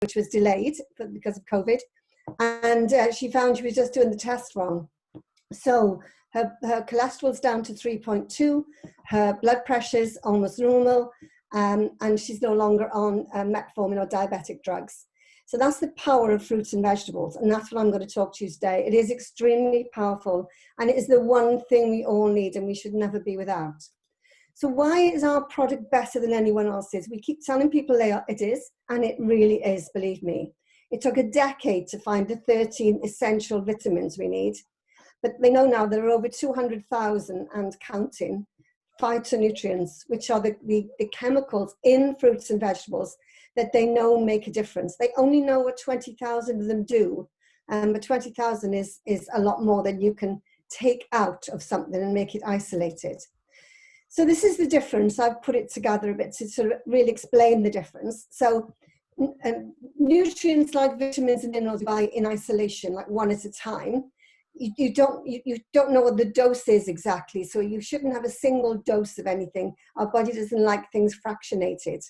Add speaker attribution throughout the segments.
Speaker 1: which was delayed because of COVID. And she found she was just doing the test wrong. So her cholesterol's down to 3.2, her blood pressure's almost normal, and she's no longer on metformin or diabetic drugs. So that's the power of fruits and vegetables, and that's what I'm going to talk to you today. It is extremely powerful, and it is the one thing we all need and we should never be without. So why is our product better than anyone else's? We keep telling people it is, and it really is, believe me. It took a decade to find the 13 essential vitamins we need, but they know now there are over 200,000 and counting phytonutrients, which are the chemicals in fruits and vegetables that they know make a difference. They only know what 20,000 of them do, but 20,000 is a lot more than you can take out of something and make it isolated. So this is the difference. I've put it together a bit to sort of really explain the difference. So nutrients like vitamins and minerals you buy in isolation, like one at a time, you don't know what the dose is exactly, so you shouldn't have a single dose of anything. Our body doesn't like things fractionated.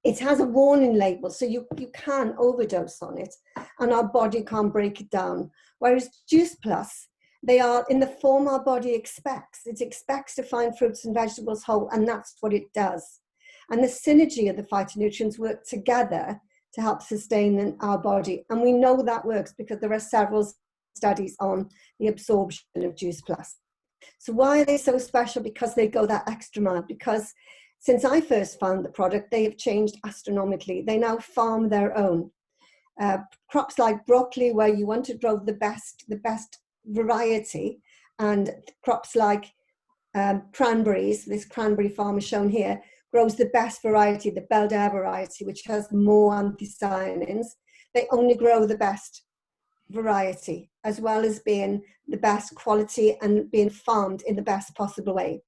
Speaker 1: It has a warning label, so you can overdose on it, and our body can't break it down. Whereas Juice Plus, they are in the form our body expects. It expects to find fruits and vegetables whole, and that's what it does. And the synergy of the phytonutrients work together to help sustain our body. And we know that works because there are several studies on the absorption of Juice Plus. So why are they so special? Because they go that extra mile. Because since I first found the product, they have changed astronomically. They now farm their own. Crops like broccoli, where you want to grow the best variety, and crops like cranberries, this cranberry farm is shown here, grows the best variety, the Belder variety, which has more anthocyanins. They only grow the best variety, as well as being the best quality and being farmed in the best possible way.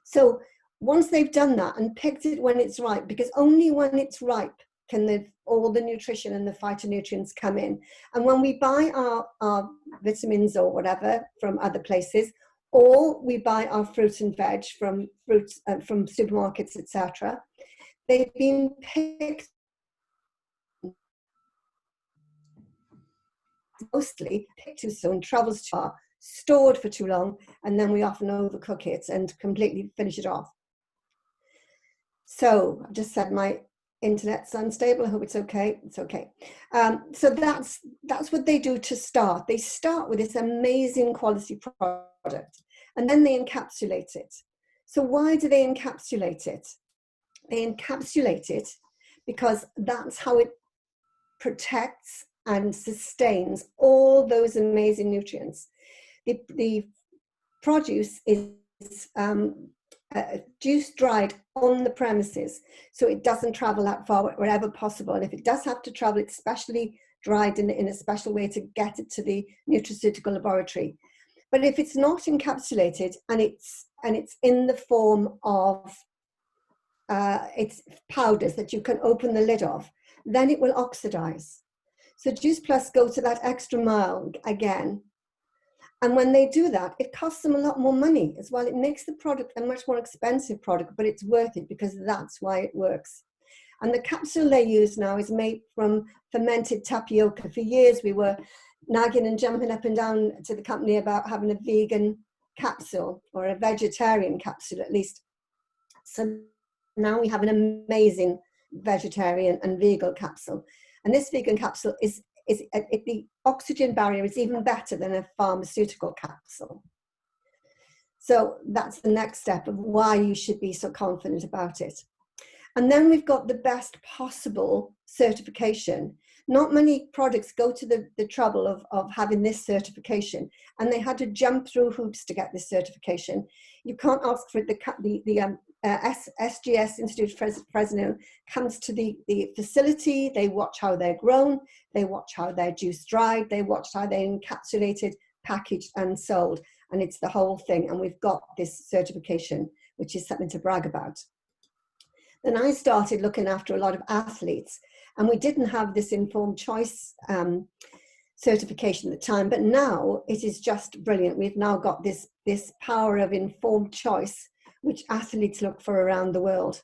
Speaker 1: So once they've done that and picked it when it's ripe, because only when it's ripe can all the nutrition and the phytonutrients come in. And when we buy our vitamins or whatever from other places, or we buy our fruit and veg from supermarkets, etc., they've been picked mostly picked too soon, travels too far, stored for too long, and then we often overcook it and completely finish it off. So I've just said my internet's unstable. I hope it's okay. It's okay. So that's what they do to start. They start with this amazing quality product, and then they encapsulate it. So why do they encapsulate it? They encapsulate it because that's how it protects and sustains all those amazing nutrients. The produce is juice dried on the premises, so it doesn't travel that far wherever possible. And if it does have to travel, it's specially dried in a special way to get it to the nutraceutical laboratory. But if it's not encapsulated and it's in the form of it's powders that you can open the lid of, then it will oxidize. So Juice Plus go to that extra mile again. And when they do that, it costs them a lot more money as well. It makes the product a much more expensive product, but it's worth it because that's why it works. And the capsule they use now is made from fermented tapioca. For years, we were nagging and jumping up and down to the company about having a vegan capsule or a vegetarian capsule at least. So now we have an amazing vegetarian and vegan capsule. And this vegan capsule the oxygen barrier is even better than a pharmaceutical capsule. So that's the next step of why you should be so confident about it. And then we've got the best possible certification. Not many products go to the trouble of having this certification, and they had to jump through hoops to get this certification. You can't ask for it. The SGS Institute Fresno comes to the facility, they watch how they're grown, they watch how they're juice dried, they watch how they're encapsulated, packaged and sold, and it's the whole thing. And we've got this certification, which is something to brag about. Then I started looking after a lot of athletes, and we didn't have this informed choice certification at the time, but now it is just brilliant. We've now got this power of informed choice, which athletes look for around the world.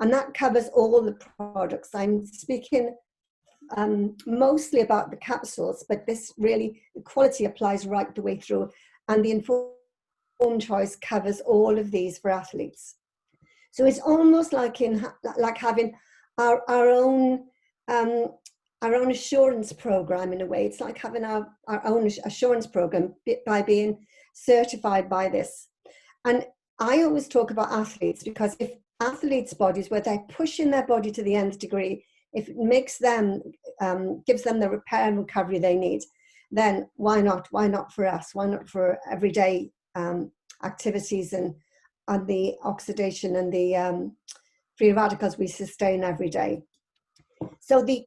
Speaker 1: And that covers all the products. I'm speaking mostly about the capsules, but this really, the quality applies right the way through. And the informed choice covers all of these for athletes. So it's almost like having our own assurance program in a way. It's like having our own assurance program by being certified by this. And I always talk about athletes, because if athletes' bodies, where they're pushing their body to the nth degree, if it makes them, gives them the repair and recovery they need, then why not? Why not for us? Why not for everyday activities and the oxidation and the free radicals we sustain every day? So the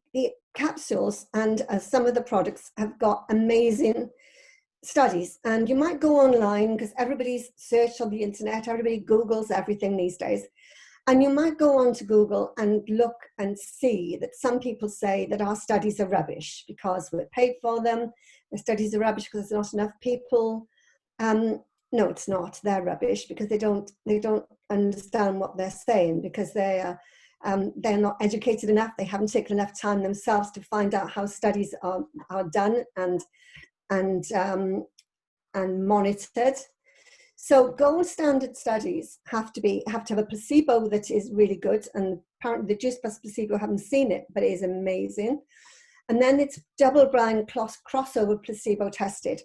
Speaker 1: capsules and some of the products have got amazing studies, and you might go online, because everybody's searched on the internet, everybody Googles everything these days, and you might go on to Google and look and see that some people say that our studies are rubbish because we're paid for them. The studies are rubbish because there's not enough people. No, it's not. They're rubbish because they don't understand what they're saying, because they're not educated enough. They haven't taken enough time themselves to find out how studies are done and monitored. So gold standard studies have to have a placebo that is really good, and apparently the Juice Plus placebo, I haven't seen it, but it is amazing. And then it's double-blind crossover placebo tested.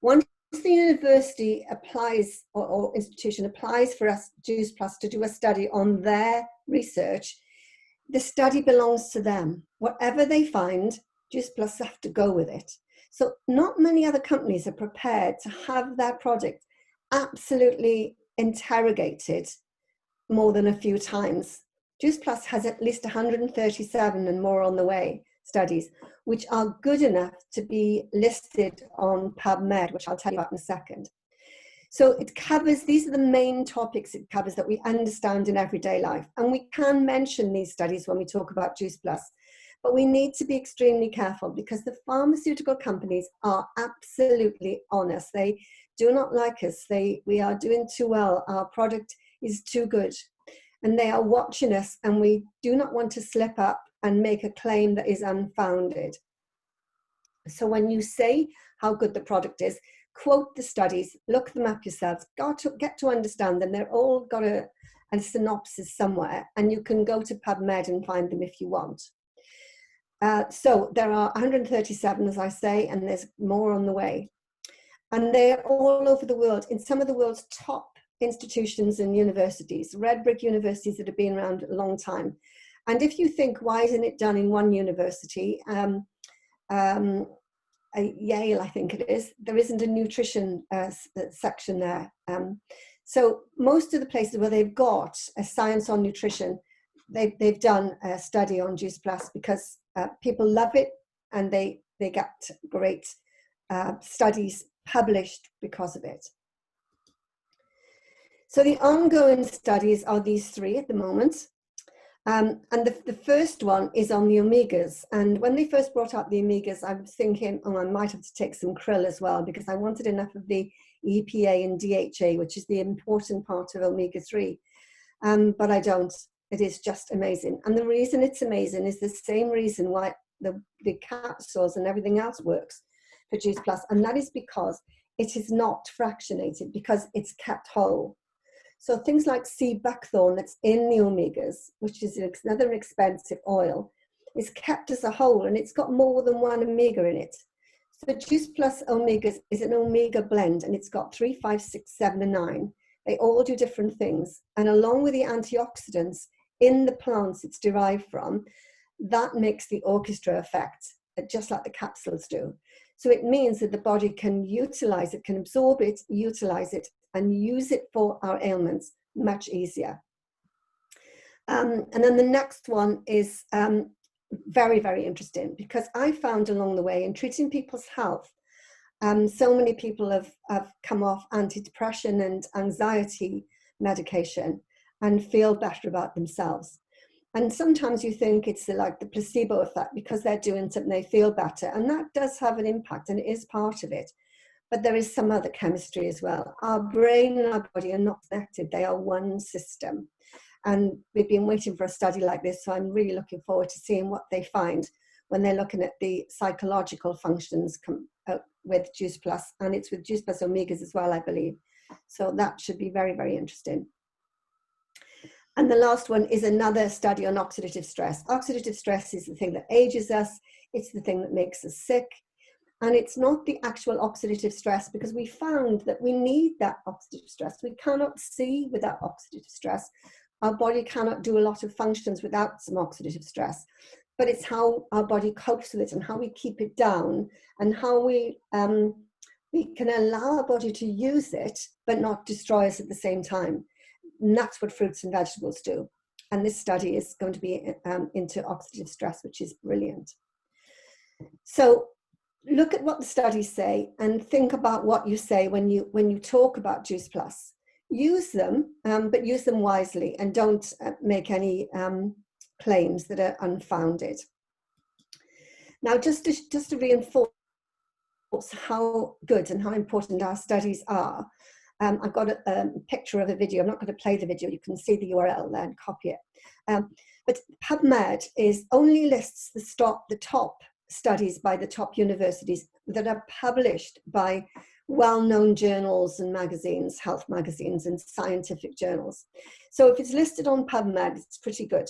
Speaker 1: Once the university applies, or institution applies for us, Juice Plus, to do a study on their research, the study belongs to them. Whatever they find, Juice Plus have to go with it. So not many other companies are prepared to have their product absolutely interrogated more than a few times. Juice Plus has at least 137 and more on the way studies, which are good enough to be listed on PubMed, which I'll tell you about in a second. So it covers, these are the main topics it covers that we understand in everyday life. And we can mention these studies when we talk about Juice Plus. But we need to be extremely careful, because the pharmaceutical companies are absolutely on us. They do not like us. We are doing too well. Our product is too good. And they are watching us, and we do not want to slip up and make a claim that is unfounded. So when you say how good the product is, quote the studies, look them up yourselves, get to understand them. They're all got a synopsis somewhere, and you can go to PubMed and find them if you want. So there are 137, as I say, and there's more on the way. And they're all over the world, in some of the world's top institutions and universities, red brick universities that have been around a long time. And if you think, why isn't it done in one university? Yale, I think it is, there isn't a nutrition section there. So most of the places where they've got a science on nutrition, they've done a study on Juice Plus, because people love it, and they get great studies published because of it. So the ongoing studies are these three at the moment. And the first one is on the omegas. And when they first brought up the omegas, I was thinking, oh, I might have to take some krill as well, because I wanted enough of the EPA and DHA, which is the important part of omega-3. But I don't. It is just amazing. And the reason it's amazing is the same reason why the capsules and everything else works for Juice Plus. And that is because it is not fractionated, because it's kept whole. So things like sea buckthorn that's in the omegas, which is another expensive oil, is kept as a whole, and it's got more than one omega in it. So Juice Plus Omegas is an omega blend, and it's got 3, 5, 6, 7, and 9. They all do different things. And along with the antioxidants in the plants it's derived from, that makes the orchestra effect, just like the capsules do. So it means that the body can utilize it, can absorb it, utilize it, and use it for our ailments much easier. And then the next one is very, very interesting, because I found along the way in treating people's health, so many people have come off antidepressant and anxiety medication and feel better about themselves. And sometimes you think it's like the placebo effect, because they're doing something, they feel better. And that does have an impact, and it is part of it. But there is some other chemistry as well. Our brain and our body are not connected. They are one system. And we've been waiting for a study like this, so I'm really looking forward to seeing what they find when they're looking at the psychological functions with Juice Plus, and it's with Juice Plus Omegas as well, I believe. So that should be very, very interesting. And the last one is another study on oxidative stress. Oxidative stress is the thing that ages us. It's the thing that makes us sick. And it's not the actual oxidative stress, because we found that we need that oxidative stress. We cannot see without oxidative stress. Our body cannot do a lot of functions without some oxidative stress. But it's how our body copes with it and how we keep it down, and how we can allow our body to use it, but not destroy us at the same time. And that's what fruits and vegetables do. And this study is going to be into oxidative stress, which is brilliant. So look at what the studies say and think about what you say when you talk about Juice Plus. Use them, but use them wisely, and don't make any claims that are unfounded. Now, just to reinforce how good and how important our studies are, I've got a picture of a video. I'm not going to play the video. You can see the URL there and copy it. But PubMed only lists the top studies by the top universities that are published by well-known journals and magazines, health magazines and scientific journals. So if it's listed on PubMed, it's pretty good.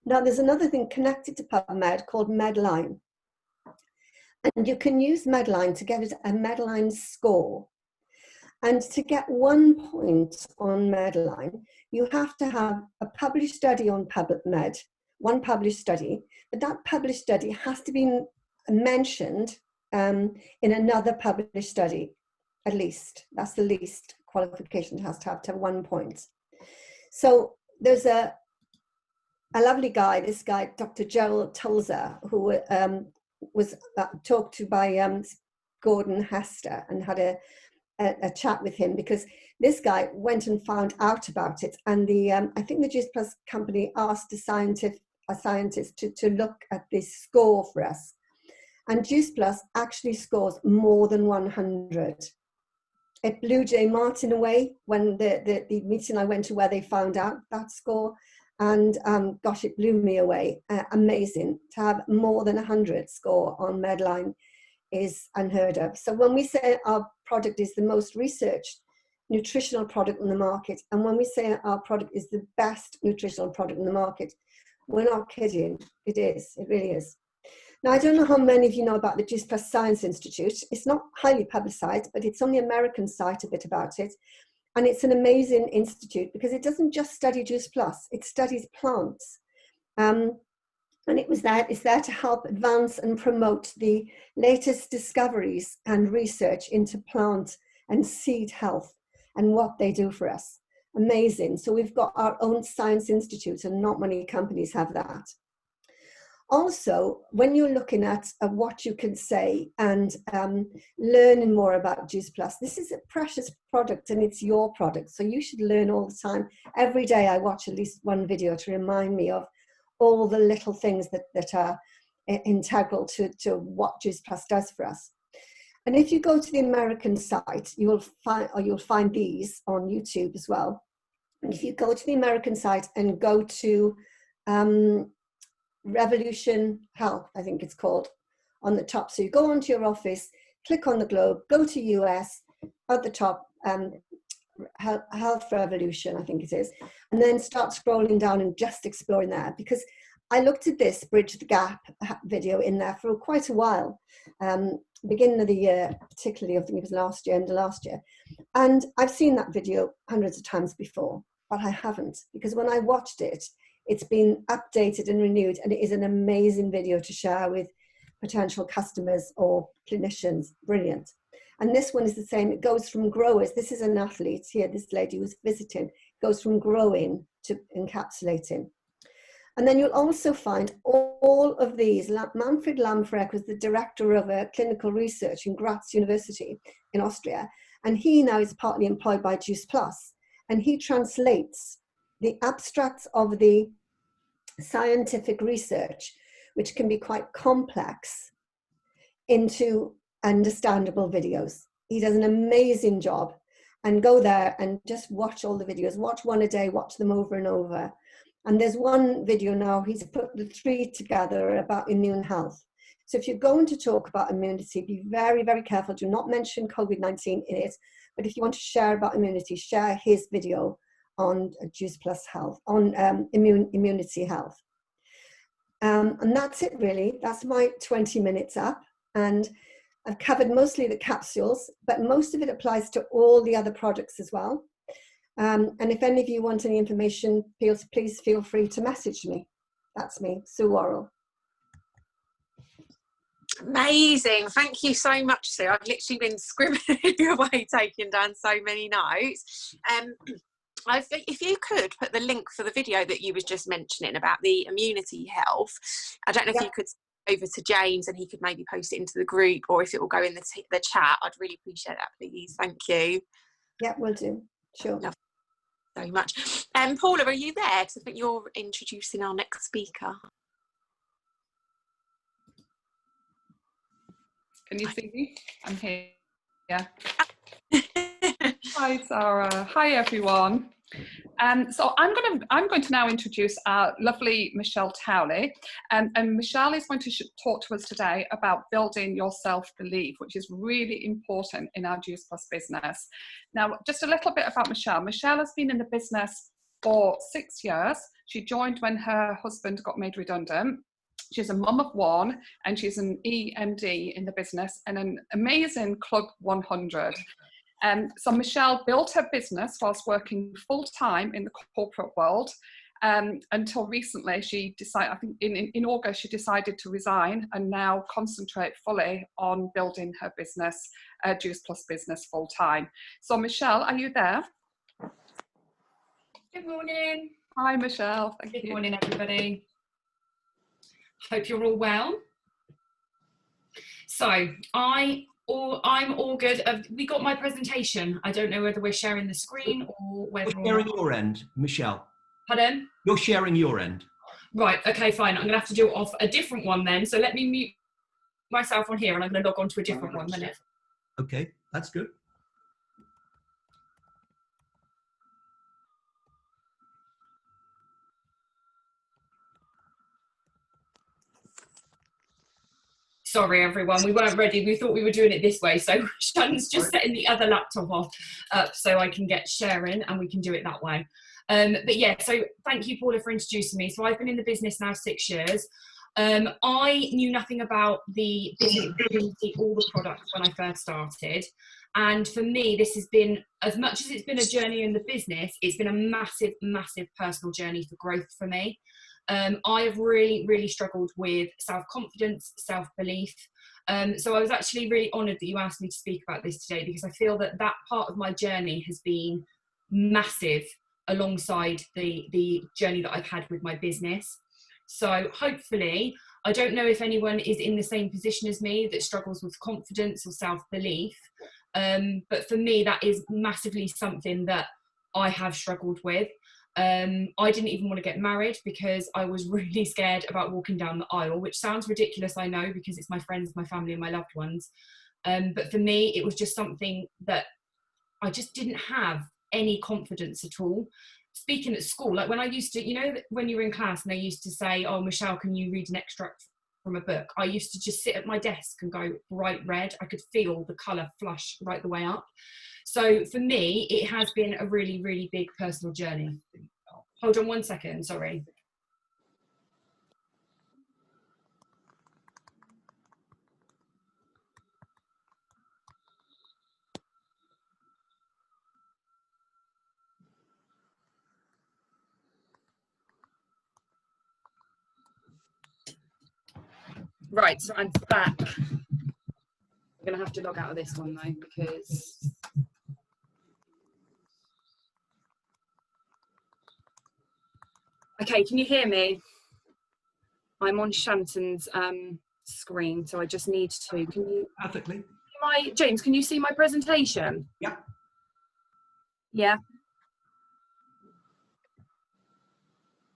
Speaker 1: Now, there's another thing connected to PubMed called Medline. And you can use Medline to get a Medline score. And to get 1 point on Medline, you have to have a published study on PubMed, one published study, but that published study has to be mentioned in another published study, at least. That's the least qualification it has to have 1 point. So there's a lovely guy, this guy, Dr. Gerald Tulza, who was talked to by Gordon Hester, and had a chat with him, because this guy went and found out about it. And I think the Juice Plus company asked a scientist to look at this score for us. And Juice Plus actually scores more than 100. It blew Marcin away when the meeting I went to where they found out that score. And gosh, it blew me away. Amazing. To have more than 100 score on Medline is unheard of. So when we say our product is the most researched nutritional product on the market, and when we say our product is the best nutritional product in the market, we're not kidding. It is. It really is. Now, I don't know how many of you know about the Juice Plus Science Institute. It's not highly publicized, but it's on the American site a bit about it. And it's an amazing institute because it doesn't just study Juice Plus, it studies plants. And it's there to help advance and promote the latest discoveries and research into plant and seed health and what they do for us. Amazing. So we've got our own science institute, and not many companies have that. Also, when you're looking at what you can say and learning more about Juice Plus, this is a precious product and it's your product. So you should learn all the time. Every day I watch at least one video to remind me of all the little things that are integral to what Juice Plus does for us. And if you go to the American site, you'll find these on YouTube as well. And if you go to the American site and go to Revolution Health, I think it's called, on the top. So you go onto your office, click on the globe, go to US, at the top, Health Revolution, I think it is, and then start scrolling down and just exploring there. Because I looked at this Bridge the Gap video in there for quite a while, beginning of the year, particularly, I think it was last year, end of last year. And I've seen that video hundreds of times before, but I haven't, because when I watched it, it's been updated and renewed, and it is an amazing video to share with potential customers or clinicians. Brilliant. And this one is the same. It goes from growers. This is an athlete here, this lady who's visiting, goes from growing to encapsulating. And then you'll also find all of these. Manfred Lamfreck was the director of clinical research in Graz University in Austria, and he now is partly employed by Juice Plus, and he translates the abstracts of the scientific research, which can be quite complex, into understandable videos. He does an amazing job. And go there and just watch all the videos. Watch one a day, watch them over and over. And there's one video now, he's put the 3 together about immune health. So if you're going to talk about immunity, be very, very careful. Do not mention COVID-19 in it. But if you want to share about immunity, share his video on Juice Plus Health, on immunity health. And that's it really. That's my 20 minutes up. And I've covered mostly the capsules, but most of it applies to all the other products as well. And if any of you want any information, please feel free to message me. That's me, Sue Worrell.
Speaker 2: Amazing. Thank you so much, Sue. I've literally been scribbling away, taking down so many notes. If you could put the link for the video that you was just mentioning about the immunity health, I don't know if you could over to James and he could maybe post it into the group, or if it will go in the chat. I'd really appreciate that, please. Thank you.
Speaker 1: Yeah, will do. Sure.
Speaker 2: Love you so much. Paula, are you there? Because I think you're introducing our next speaker.
Speaker 3: Can you see me? I'm here. Yeah. Hi, Sara. Hi, everyone. So I'm going to now introduce our lovely Michelle Towley, and Michelle is going to talk to us today about building your self-belief, which is really important in our Juice Plus business. Now, just a little bit about Michelle. Michelle has been in the business for 6 years. She joined when her husband got made redundant. She's a mum of 1, and she's an EMD in the business and an amazing Club 100. So Michelle built her business whilst working full-time in the corporate world until recently she decided, I think in August, she decided to resign and now concentrate fully on building her business, Juice Plus business full-time. So Michelle, are you there?
Speaker 4: Good morning.
Speaker 3: Hi, Michelle. Thank you.
Speaker 4: Good morning, everybody. Hope you're all well. So I'm all good. We got my presentation. I don't know whether we're sharing the screen or whether
Speaker 5: you're sharing your end, Michelle.
Speaker 4: Pardon?
Speaker 5: You're sharing your end.
Speaker 4: Right. Okay. Fine. I'm gonna have to do it off a different one then. So let me mute myself on here, and I'm gonna log on to a different one. Minute.
Speaker 5: Okay, that's good.
Speaker 4: Sorry, everyone. We weren't ready. We thought we were doing it this way. So Shanton's just setting the other laptop off up so I can get sharing and we can do it that way. But yeah, so thank you, Paula, for introducing me. So I've been in the business now 6 years. I knew nothing about the business or the product when I first started. And for me, this has been, as much as it's been a journey in the business, it's been a massive, massive personal journey for growth for me. I have really, really struggled with self-confidence, self-belief. So I was actually really honoured that you asked me to speak about this today, because I feel that that part of my journey has been massive alongside the journey that I've had with my business. So hopefully, I don't know if anyone is in the same position as me that struggles with confidence or self-belief. But for me, that is massively something that I have struggled with. I didn't even want to get married because I was really scared about walking down the aisle, which sounds ridiculous, I know, because it's my friends, my family and my loved ones. But for me, it was just something that I just didn't have any confidence at all. Speaking at school, like when I used to, you know, when you were in class and they used to say, oh, Michelle, can you read an extract from a book? I used to just sit at my desk and go bright red. I could feel the colour flush right the way up. So for me, it has been a really, really big personal journey. Hold on 1 second, sorry. Right, so I'm back. I'm going to have to log out of this one though, because okay, can you hear me? I'm on Shanton's screen, so I just need to. Can you?
Speaker 5: Perfectly.
Speaker 4: James, can you see my presentation?
Speaker 5: Yeah.
Speaker 4: Yeah.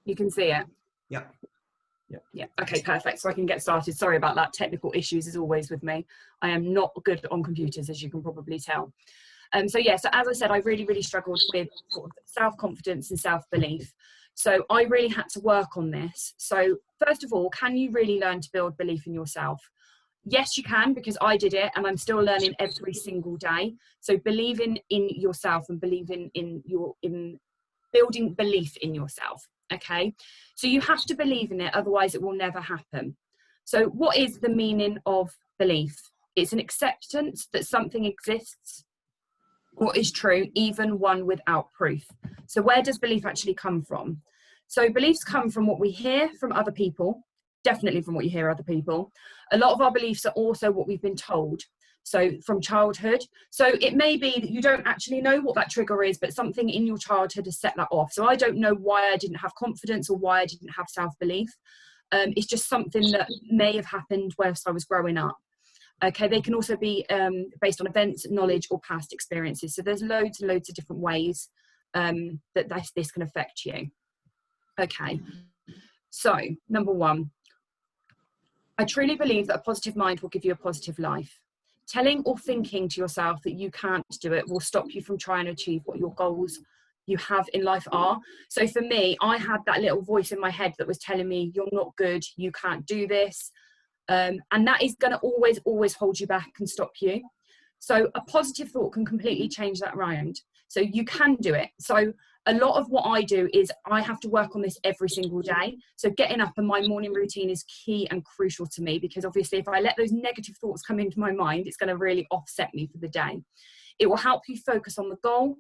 Speaker 4: You can see it.
Speaker 5: Yeah.
Speaker 4: Yeah. Okay, perfect. So I can get started. Sorry about that. Technical issues as always with me. I am not good on computers, as you can probably tell. So yeah, so as I said, I really, really struggled with sort of self-confidence and self-belief. So I really had to work on this. So first of all, can you really learn to build belief in yourself? Yes, you can, because I did it and I'm still learning every single day. So believing in yourself and believing in building belief in yourself. Okay, so you have to believe in it, otherwise it will never happen. So what is the meaning of belief? It's an acceptance that something exists or is true, even one without proof. So where does belief actually come from? So beliefs come from what we hear from other people, definitely from what you hear other people. A lot of our beliefs are also what we've been told. So from childhood. So it may be that you don't actually know what that trigger is, but something in your childhood has set that off. So I don't know why I didn't have confidence or why I didn't have self-belief. It's just something that may have happened whilst I was growing up. Okay, they can also be based on events, knowledge, or past experiences. So there's loads and loads of different ways that this can affect you. Okay, so number one, I truly believe that a positive mind will give you a positive life. Telling or thinking to yourself that you can't do it will stop you from trying to achieve what your goals you have in life are. So for me, I had that little voice in my head that was telling me, you're not good, you can't do this. And that is going to always hold you back and stop you. So a positive thought can completely change that around. So you can do it. So a lot of what I do is I have to work on this every single day. So getting up and my morning routine is key and crucial to me, because obviously if I let those negative thoughts come into my mind, it's going to really offset me for the day. It will help you focus on the goal,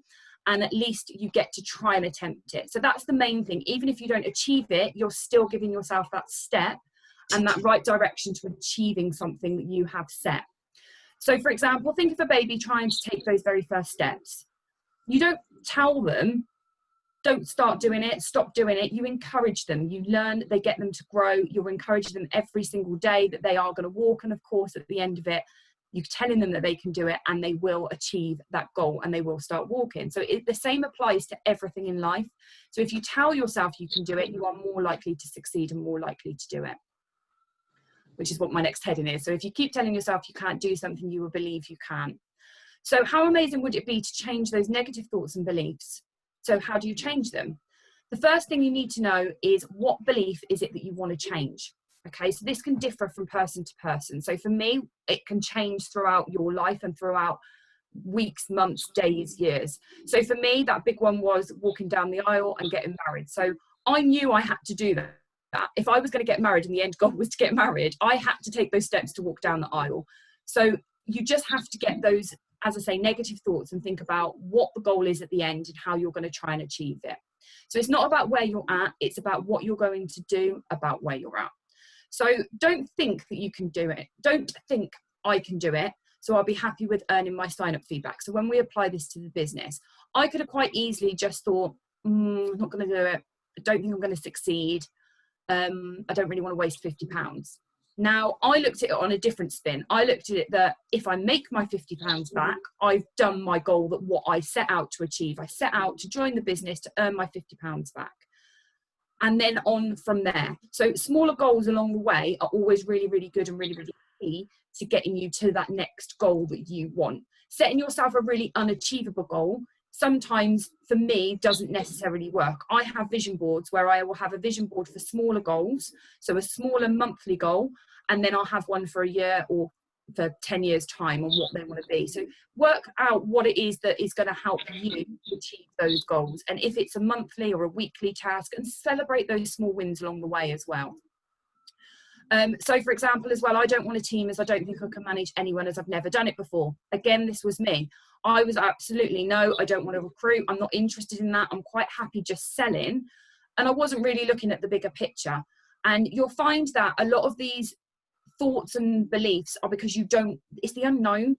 Speaker 4: and at least you get to try and attempt it. So that's the main thing. Even if you don't achieve it, you're still giving yourself that step and that right direction to achieving something that you have set. So for example, think of a baby trying to take those very first steps. You don't tell them, don't start doing it, stop doing it. You encourage them, you learn, they get them to grow. You're encouraging them every single day that they are going to walk. And of course, at the end of it, you're telling them that they can do it and they will achieve that goal and they will start walking. So the same applies to everything in life. So if you tell yourself you can do it, you are more likely to succeed and more likely to do it, which is what my next heading is. So if you keep telling yourself you can't do something, you will believe you can. So how amazing would it be to change those negative thoughts and beliefs? So how do you change them? The first thing you need to know is, what belief is it that you want to change? Okay, so this can differ from person to person. So for me, it can change throughout your life and throughout weeks, months, days, years. So for me, that big one was walking down the aisle and getting married. So I knew I had to do that. If I was going to get married and the end goal was to get married, I had to take those steps to walk down the aisle. So you just have to get those, as I say, negative thoughts and think about what the goal is at the end and how you're going to try and achieve it. So it's not about where you're at, it's about what you're going to do about where you're at. So don't think that you can do it. Don't think I can do it, so I'll be happy with earning my sign-up feedback. So when we apply this to the business, I could have quite easily just thought, I'm not going to do it. I don't think I'm going to succeed. I don't really want to waste £50. Now, I looked at it on a different spin. I looked at it that if I make my £50 back, I've done my goal, that what I set out to achieve. I set out to join the business to earn my £50 back. And then on from there. So smaller goals along the way are always really, really good and really, really key to getting you to that next goal that you want. Setting yourself a really unachievable goal sometimes, for me, doesn't necessarily work. I have vision boards where I will have a vision board for smaller goals, so a smaller monthly goal, and then I'll have one for a year or for 10 years time on what they want to be. So work out what it is that is going to help you achieve those goals, and if it's a monthly or a weekly task, and celebrate those small wins along the way as well. So for example as well, I don't want a team, as I don't think I can manage anyone, as I've never done it before. Again, this was me. I was absolutely, no, I don't want to recruit. I'm not interested in that. I'm quite happy just selling. And I wasn't really looking at the bigger picture. And you'll find that a lot of these thoughts and beliefs are because you don't, it's the unknown.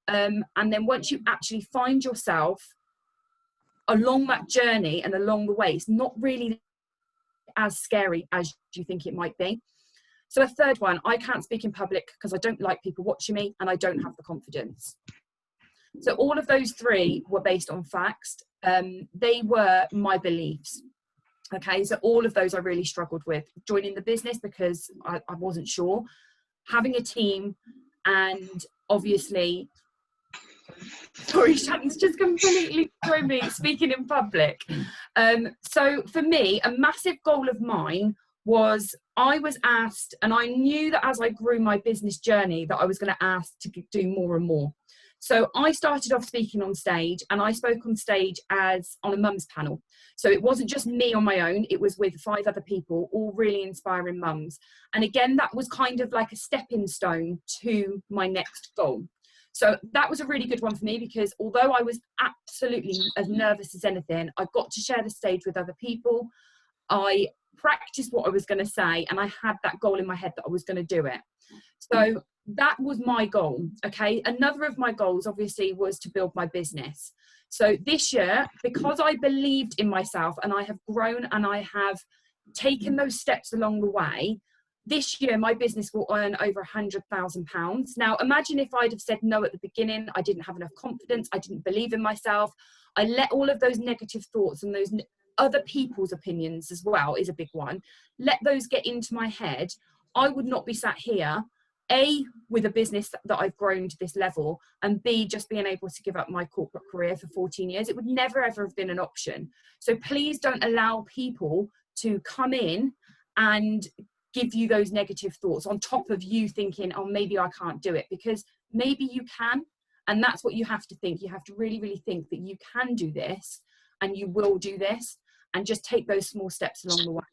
Speaker 4: And then once you actually find yourself along that journey and along the way, it's not really as scary as you think it might be. So a third one, I can't speak in public because I don't like people watching me and I don't have the confidence. So all of those three were based on facts. They were my beliefs. Okay, so all of those I really struggled with. Joining the business because I wasn't sure. Having a team, and obviously Sorry, Shanton's just completely thrown me speaking in public. So for me, a massive goal of mine was, I was asked, and I knew that as I grew my business journey that I was going to ask to do more and more. So I started off speaking on stage, and I spoke on stage as on a mum's panel. So it wasn't just me on my own, it was with 5 other people, all really inspiring mums. And again, that was kind of like a stepping stone to my next goal. So that was a really good one for me, because although I was absolutely as nervous as anything, I got to share the stage with other people. I practiced what I was going to say, and I had that goal in my head that I was going to do it. So that was my goal. Okay. Another of my goals obviously was to build my business. So this year, because I believed in myself and I have grown and I have taken those steps along the way, this year my business will earn over £100,000. Now imagine if I'd have said no at the beginning, I didn't have enough confidence, I didn't believe in myself, I let all of those negative thoughts and those other people's opinions as well is a big one, let those get into my head, I would not be sat here, A, with a business that I've grown to this level, and B, just being able to give up my corporate career for 14 years. It would never ever have been an option. So please don't allow people to come in and give you those negative thoughts on top of you thinking, oh, maybe I can't do it, because maybe you can. And that's what you have to think. You have to really, really think that you can do this and you will do this, and just take those small steps along the way.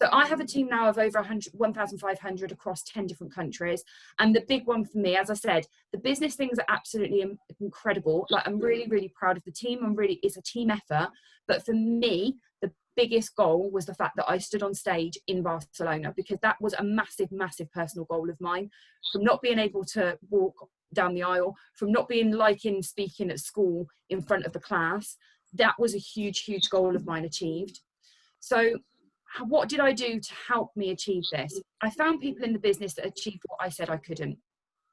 Speaker 4: So I have a team now of over 1,500 across 10 different countries. And the big one for me, as I said, the business things are absolutely incredible. Like, I'm really, really proud of the team. It's a team effort. But for me, the biggest goal was the fact that I stood on stage in Barcelona, because that was a massive, massive personal goal of mine. From not being able to walk down the aisle, from not being liking speaking at school in front of the class, that was a huge, huge goal of mine achieved. So what did I do to help me achieve this? I found people in the business that achieved what I said I couldn't.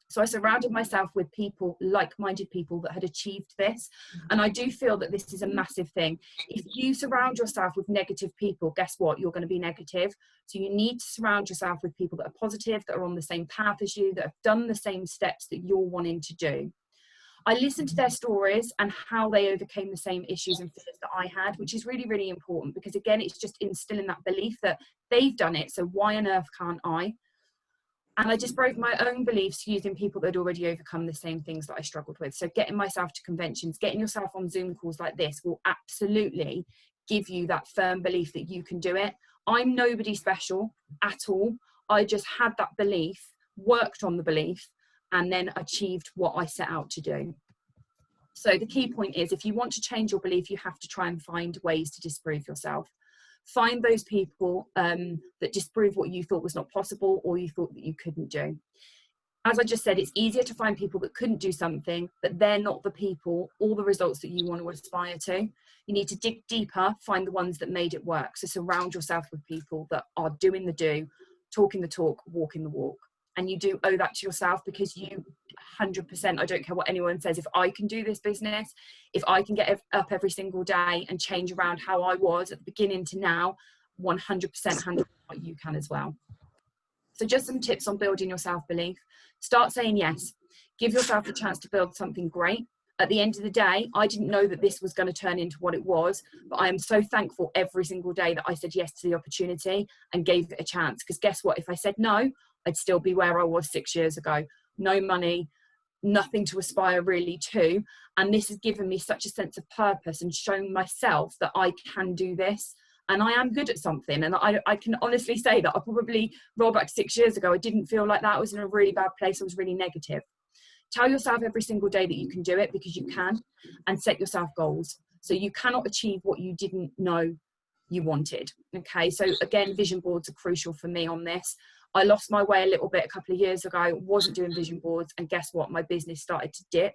Speaker 4: So I surrounded myself with people, like-minded people that had achieved this. And I do feel that this is a massive thing. If you surround yourself with negative people, guess what? You're going to be negative. So you need to surround yourself with people that are positive, that are on the same path as you, that have done the same steps that you're wanting to do. I listened to their stories and how they overcame the same issues and fears that I had, which is really, really important, because again, it's just instilling that belief that they've done it, so why on earth can't I? And I just broke my own beliefs using people that had already overcome the same things that I struggled with. So getting myself to conventions, getting yourself on Zoom calls like this will absolutely give you that firm belief that you can do it. I'm nobody special at all. I just had that belief, worked on the belief, and then achieved what I set out to do. So the key point is, if you want to change your belief, you have to try and find ways to disprove yourself. Find those people that disprove what you thought was not possible, or you thought that you couldn't do. As I just said, it's easier to find people that couldn't do something, but they're not the people or the results that you want to aspire to. You need to dig deeper, find the ones that made it work. So surround yourself with people that are doing the do, talking the talk, walking the walk. And you do owe that to yourself, because you 100%, I don't care what anyone says, if I can do this business, if I can get up every single day and change around how I was at the beginning to now, 100% you can as well. So just some tips on building your self-belief. Start saying yes. Give yourself the chance to build something great. At the end of the day, I didn't know that this was going to turn into what it was, but I am so thankful every single day that I said yes to the opportunity and gave it a chance. Because guess what? If I said no, I'd still be where I was 6 years ago. No money, nothing to aspire really to. And this has given me such a sense of purpose and shown myself that I can do this. And I am good at something. And I can honestly say that I probably roll back 6 years ago, I didn't feel like that. I was in a really bad place. I was really negative. Tell yourself every single day that you can do it, because you can, and set yourself goals. So you cannot achieve what you didn't know you wanted. Okay. So again, vision boards are crucial for me on this. I lost my way a little bit a couple of years ago, wasn't doing vision boards, and guess what? My business started to dip.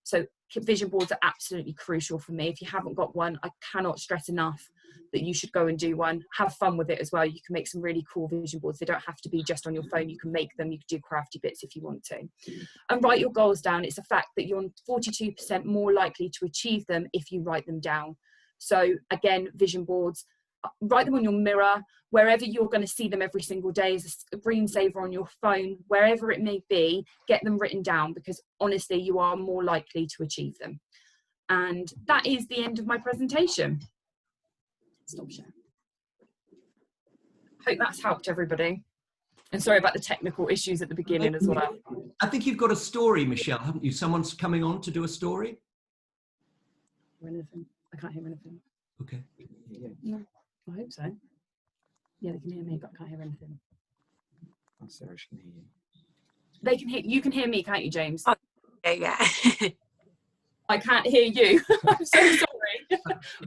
Speaker 4: So vision boards are absolutely crucial for me. If you haven't got one, I cannot stress enough that you should go and do one. Have fun with it as well. You can make some really cool vision boards. They don't have to be just on your phone. You can make them. You can do crafty bits if you want to. And write your goals down. It's a fact that you're 42% more likely to achieve them if you write them down. So again, vision boards,
Speaker 6: write them on your mirror, wherever you're going to see them every single day, as a screensaver on your phone, wherever it may be, get them written down, because honestly, you are more likely to achieve them. And that is the end of my presentation. Stop share. Hope that's helped everybody. And sorry about the technical issues at the beginning as well.
Speaker 5: I think you've got a story, Michelle, haven't you? Someone's coming on to do a story?
Speaker 6: I can't hear anything.
Speaker 5: Okay.
Speaker 6: No, I hope so. Yeah, they can hear me, but I can't hear anything.
Speaker 7: Oh, Sarah, she can hear you.
Speaker 6: They can hear, you can hear me, can't you, James?
Speaker 2: Oh, yeah.
Speaker 6: I can't hear you. I'm so sorry.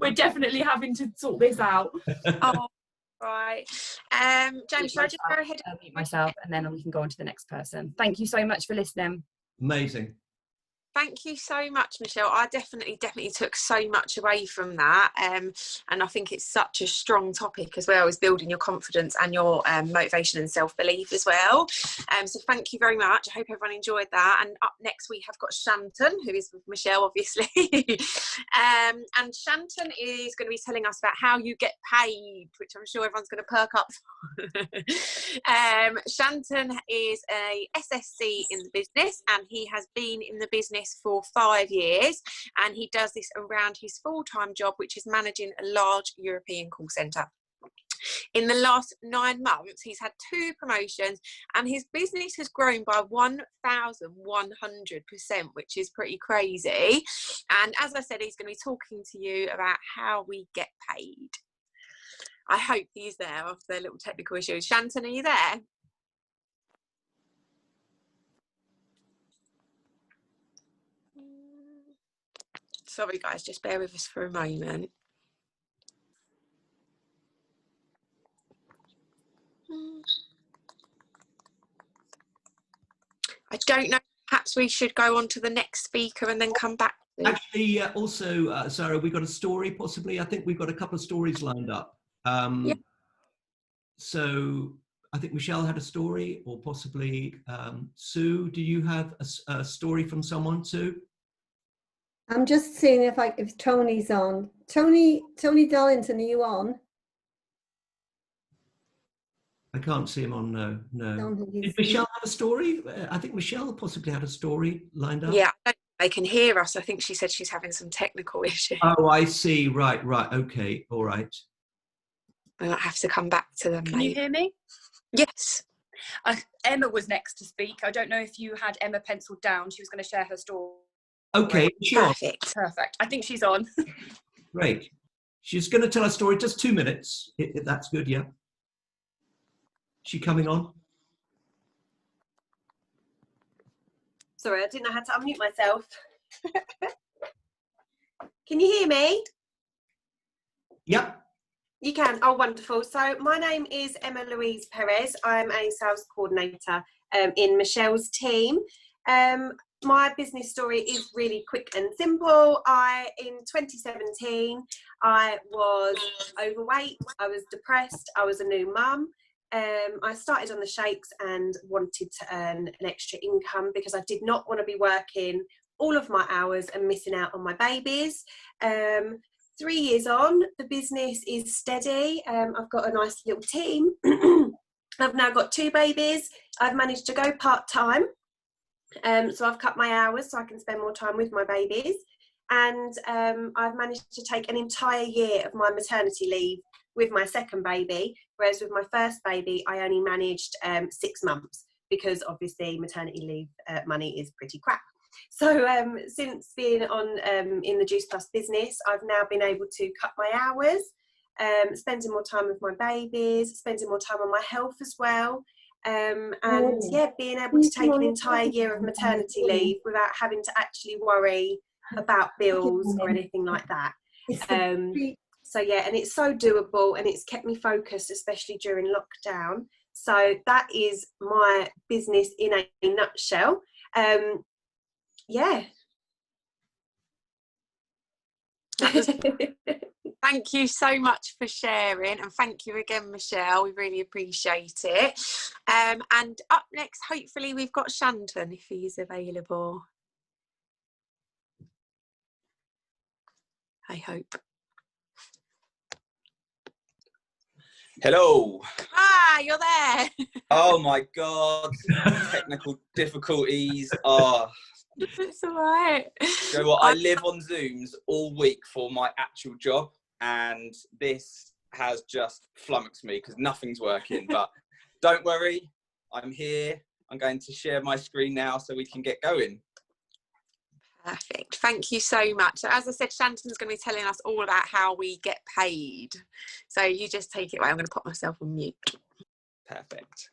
Speaker 6: We're definitely having to sort this out.
Speaker 2: Oh, right. James, should I just go ahead?
Speaker 6: I'll mute myself, and then we can go on to the next person. Thank you so much for listening.
Speaker 5: Amazing.
Speaker 2: Thank you so much, Michelle. I definitely took so much away from that. And I think it's such a strong topic as well, as building your confidence and your motivation and self-belief as well. So thank you very much. I hope everyone enjoyed that. And up next we have got Shanton, who is with Michelle, obviously. And Shanton is going to be telling us about how you get paid, which I'm sure everyone's going to perk up for. Shanton is a SSC in the business, and he has been in the business for 5 years, and he does this around his full-time job, which is managing a large European call centre. In the last 9 months, he's had 2 promotions, and his business has grown by 1,100%, which is pretty crazy. And as I said, he's going to be talking to you about how we get paid. I hope he's there after their little technical issues. Shanton, are you there? Sorry guys, just bear with us for a moment. I don't know, perhaps we should go on to the next speaker and then come back.
Speaker 5: Actually, also, Sarah, we got a story possibly. I think we've got a couple of stories lined up.
Speaker 2: Yeah.
Speaker 5: So I think Michelle had a story, or possibly Sue, do you have a story from someone, Sue?
Speaker 1: I'm just seeing if Tony's on. Tony Darlington, are you on?
Speaker 5: I can't see him on. No.
Speaker 1: Don't think he's-
Speaker 5: Did Michelle have a story? I think Michelle possibly had a story lined up.
Speaker 2: Yeah, they can hear us. I think she said she's having some technical issues.
Speaker 5: Oh, I see. Right. Okay. All right.
Speaker 2: I might have to come back to them.
Speaker 6: Can you hear me?
Speaker 2: Yes.
Speaker 6: Emma was next to speak. I don't know if you had Emma penciled down. She was going to share her story.
Speaker 5: Okay. Sure.
Speaker 2: Perfect.
Speaker 6: Perfect. I think she's on.
Speaker 5: Great. She's going to tell her story. Just 2 minutes. If that's good. Yeah. She coming on?
Speaker 8: Sorry, I didn't know how to unmute myself. Can you hear me?
Speaker 5: Yep.
Speaker 8: You can. Oh, wonderful. So my name is Emma Louise Perez. I'm a sales coordinator in Michelle's team. My business story is really quick and simple. In 2017, I was overweight, I was depressed, I was a new mum. I started on the shakes and wanted to earn an extra income because I did not want to be working all of my hours and missing out on my babies. 3 years on, the business is steady. I've got a nice little team. I've now got 2 babies. I've managed to go part-time. So I've cut my hours so I can spend more time with my babies. And I've managed to take an entire year of my maternity leave with my second baby, whereas with my first baby, I only managed 6 months because obviously maternity leave money is pretty crap. So since being on in the Juice Plus business, I've now been able to cut my hours, spending more time with my babies, spending more time on my health as well. And yeah, being able to take an entire year of maternity leave without having to actually worry about bills or anything like that. So yeah, and it's so doable and it's kept me focused, especially during lockdown. So that is my business in a nutshell. Yeah.
Speaker 2: Thank you so much for sharing, and thank you again, Michelle. We really appreciate it. And up next, hopefully, we've got Shanton, if he's available. I hope.
Speaker 9: Hello.
Speaker 2: Ah, you're there.
Speaker 9: Oh my God. Technical difficulties. Oh,
Speaker 2: It's all right.
Speaker 9: you know what? I live on Zooms all week for my actual job, and this has just flummoxed me because nothing's working. But don't worry, I'm here. I'm going to share my screen now so we can get going.
Speaker 2: Perfect. Thank you so much. So as I said, Shanton's going to be telling us all about how we get paid. So you just take it away. I'm going to put myself on mute.
Speaker 9: Perfect.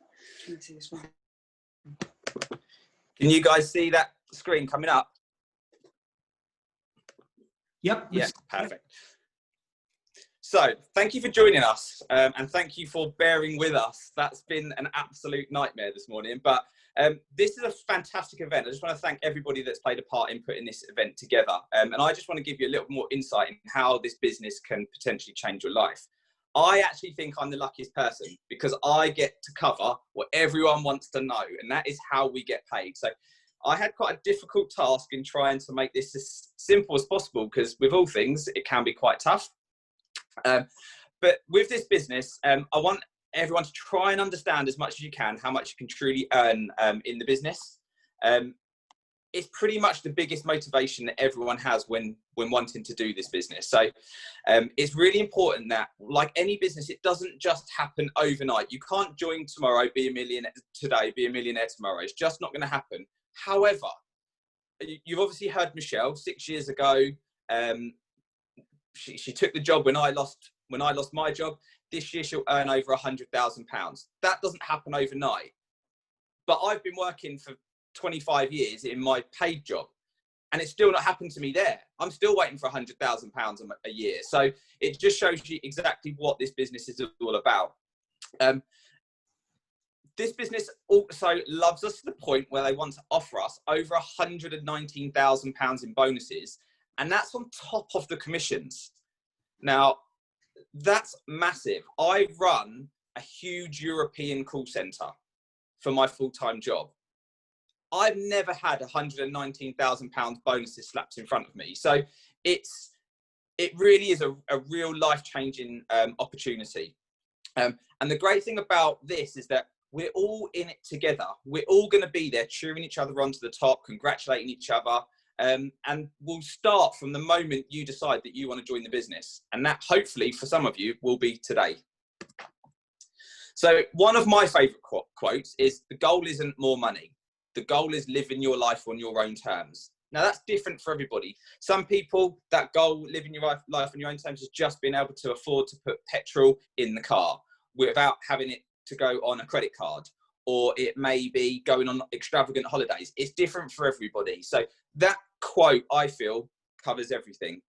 Speaker 9: Can you guys see that screen coming up?
Speaker 5: Yep.
Speaker 9: Yes, perfect. So thank you for joining us, and thank you for bearing with us. That's been an absolute nightmare this morning, but this is a fantastic event. I just want to thank everybody that's played a part in putting this event together. And I just want to give you a little more insight in how this business can potentially change your life. I actually think I'm the luckiest person because I get to cover what everyone wants to know, and that is how we get paid. So I had quite a difficult task in trying to make this as simple as possible, because with all things, it can be quite tough. But with this business, I want everyone to try and understand as much as you can how much you can truly earn in the business. It's pretty much the biggest motivation that everyone has when wanting to do this business. So it's really important that, like any business, it doesn't just happen overnight. You can't join tomorrow, be a millionaire today, be a millionaire tomorrow. It's just not going to happen. However, you've obviously heard Michelle 6 years ago. She took the job when I lost my job. This year she'll earn over £100,000. That doesn't happen overnight. But I've been working for 25 years in my paid job, and it's still not happened to me there. I'm still waiting for £100,000 a year. So it just shows you exactly what this business is all about. This business also loves us to the point where they want to offer us over £119,000 in bonuses, and that's on top of the commissions. Now, that's massive. I run a huge European call centre for my full-time job. I've never had £119,000 bonuses slapped in front of me. So it really is a real life-changing opportunity. And the great thing about this is that we're all in it together. We're all going to be there cheering each other on to the top, congratulating each other. And we'll start from the moment you decide that you want to join the business. And that, hopefully, for some of you, will be today. So one of my favourite quotes is, "The goal isn't more money. The goal is living your life on your own terms." Now, that's different for everybody. Some people, that goal, living your life on your own terms, is just being able to afford to put petrol in the car without having it to go on a credit card. Or it may be going on extravagant holidays. It's different for everybody. So that quote, I feel, covers everything.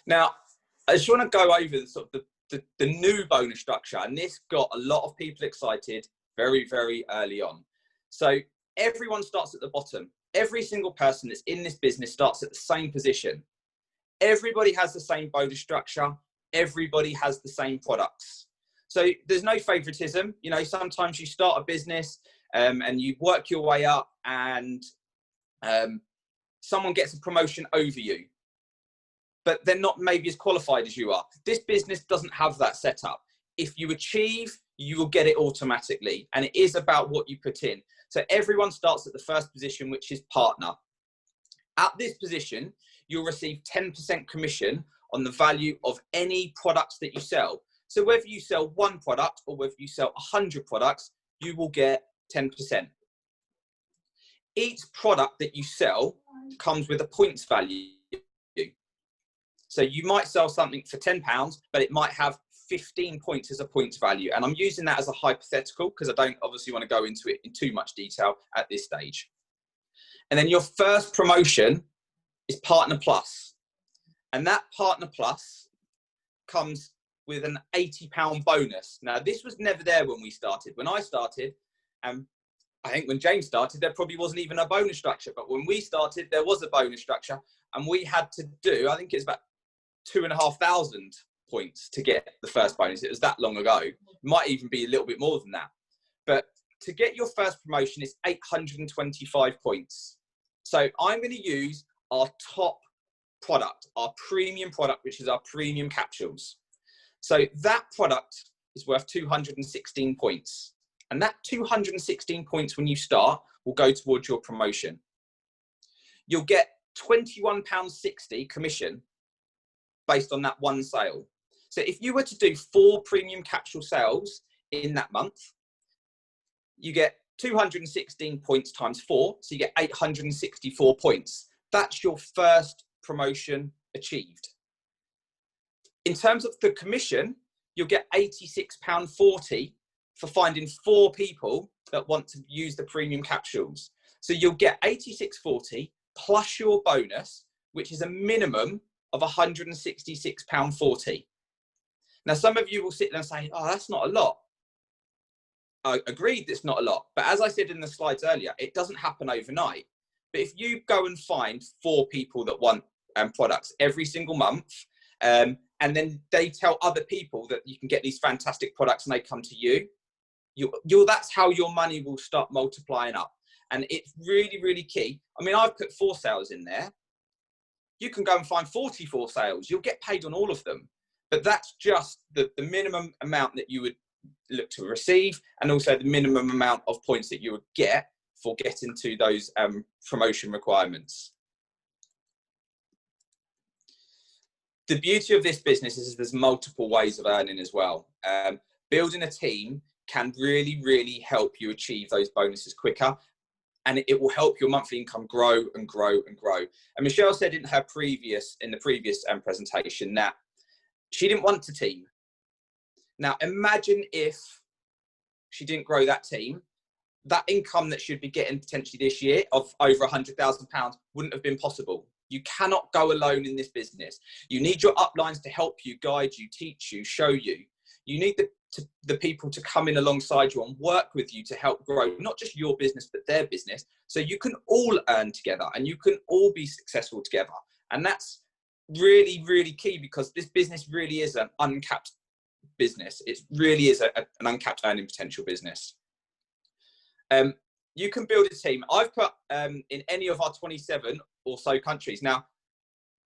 Speaker 9: Now, I just want to go over the new bonus structure, and this got a lot of people excited very, very early on. So everyone starts at the bottom. Every single person that's in this business starts at the same position. Everybody has the same bonus structure. Everybody has the same products. So there's no favoritism. You know, sometimes you start a business and you work your way up, and someone gets a promotion over you, but they're not maybe as qualified as you are. This business doesn't have that setup. If you achieve, you will get it automatically. And it is about what you put in. So everyone starts at the first position, which is partner. At this position, you'll receive 10% commission on the value of any products that you sell. So whether you sell one product or whether you sell 100 products, you will get 10%. Each product that you sell comes with a points value. So you might sell something for £10, but it might have 15 points as a points value. And I'm using that as a hypothetical because I don't obviously want to go into it in too much detail at this stage. And then your first promotion is Partner Plus. And that Partner Plus comes with an £80 bonus. Now, this was never there when we started. When I started, I think when James started, there probably wasn't even a bonus structure. But when we started, there was a bonus structure. And we had to do, I think it's about 2,500 points to get the first bonus. It was that long ago. It might even be a little bit more than that. But to get your first promotion is 825 points. So I'm going to use our top product, our premium product, which is our premium capsules. So that product is worth 216 points. And that 216 points when you start will go towards your promotion. You'll get £21.60 commission based on that one sale. So if you were to do 4 premium capsule sales in that month, you get 216 points times 4, so you get 864 points. That's your first promotion achieved. In terms of the commission, you'll get £86.40 for finding 4 people that want to use the premium capsules. So you'll get £86.40 plus your bonus, which is a minimum of £166.40. Now, some of you will sit there and say, oh, that's not a lot. I agreed, it's not a lot. But as I said in the slides earlier, it doesn't happen overnight. But if you go and find 4 people that want products every single month, and then they tell other people that you can get these fantastic products and they come to you, that's how your money will start multiplying up. And it's really, really key. I mean, I've put 4 sales in there. You can go and find 44 sales. You'll get paid on all of them. But that's just the minimum amount that you would look to receive, and also the minimum amount of points that you would get for getting to those promotion requirements. The beauty of this business is there's multiple ways of earning as well. Building a team can really, really help you achieve those bonuses quicker, and it will help your monthly income grow and grow and grow. And Michelle said in the previous presentation that she didn't want a team. Now, imagine if she didn't grow that team, that income that she'd be getting potentially this year of over £100,000 wouldn't have been possible. You cannot go alone in this business. You need your uplines to help you, guide you, teach you, show you. You need the people to come in alongside you and work with you to help grow, not just your business, but their business. So you can all earn together and you can all be successful together. And that's really, really key, because this business really is an uncapped business. It really is an uncapped earning potential business. You can build a team. I've put in any of our 27 or so countries. Now,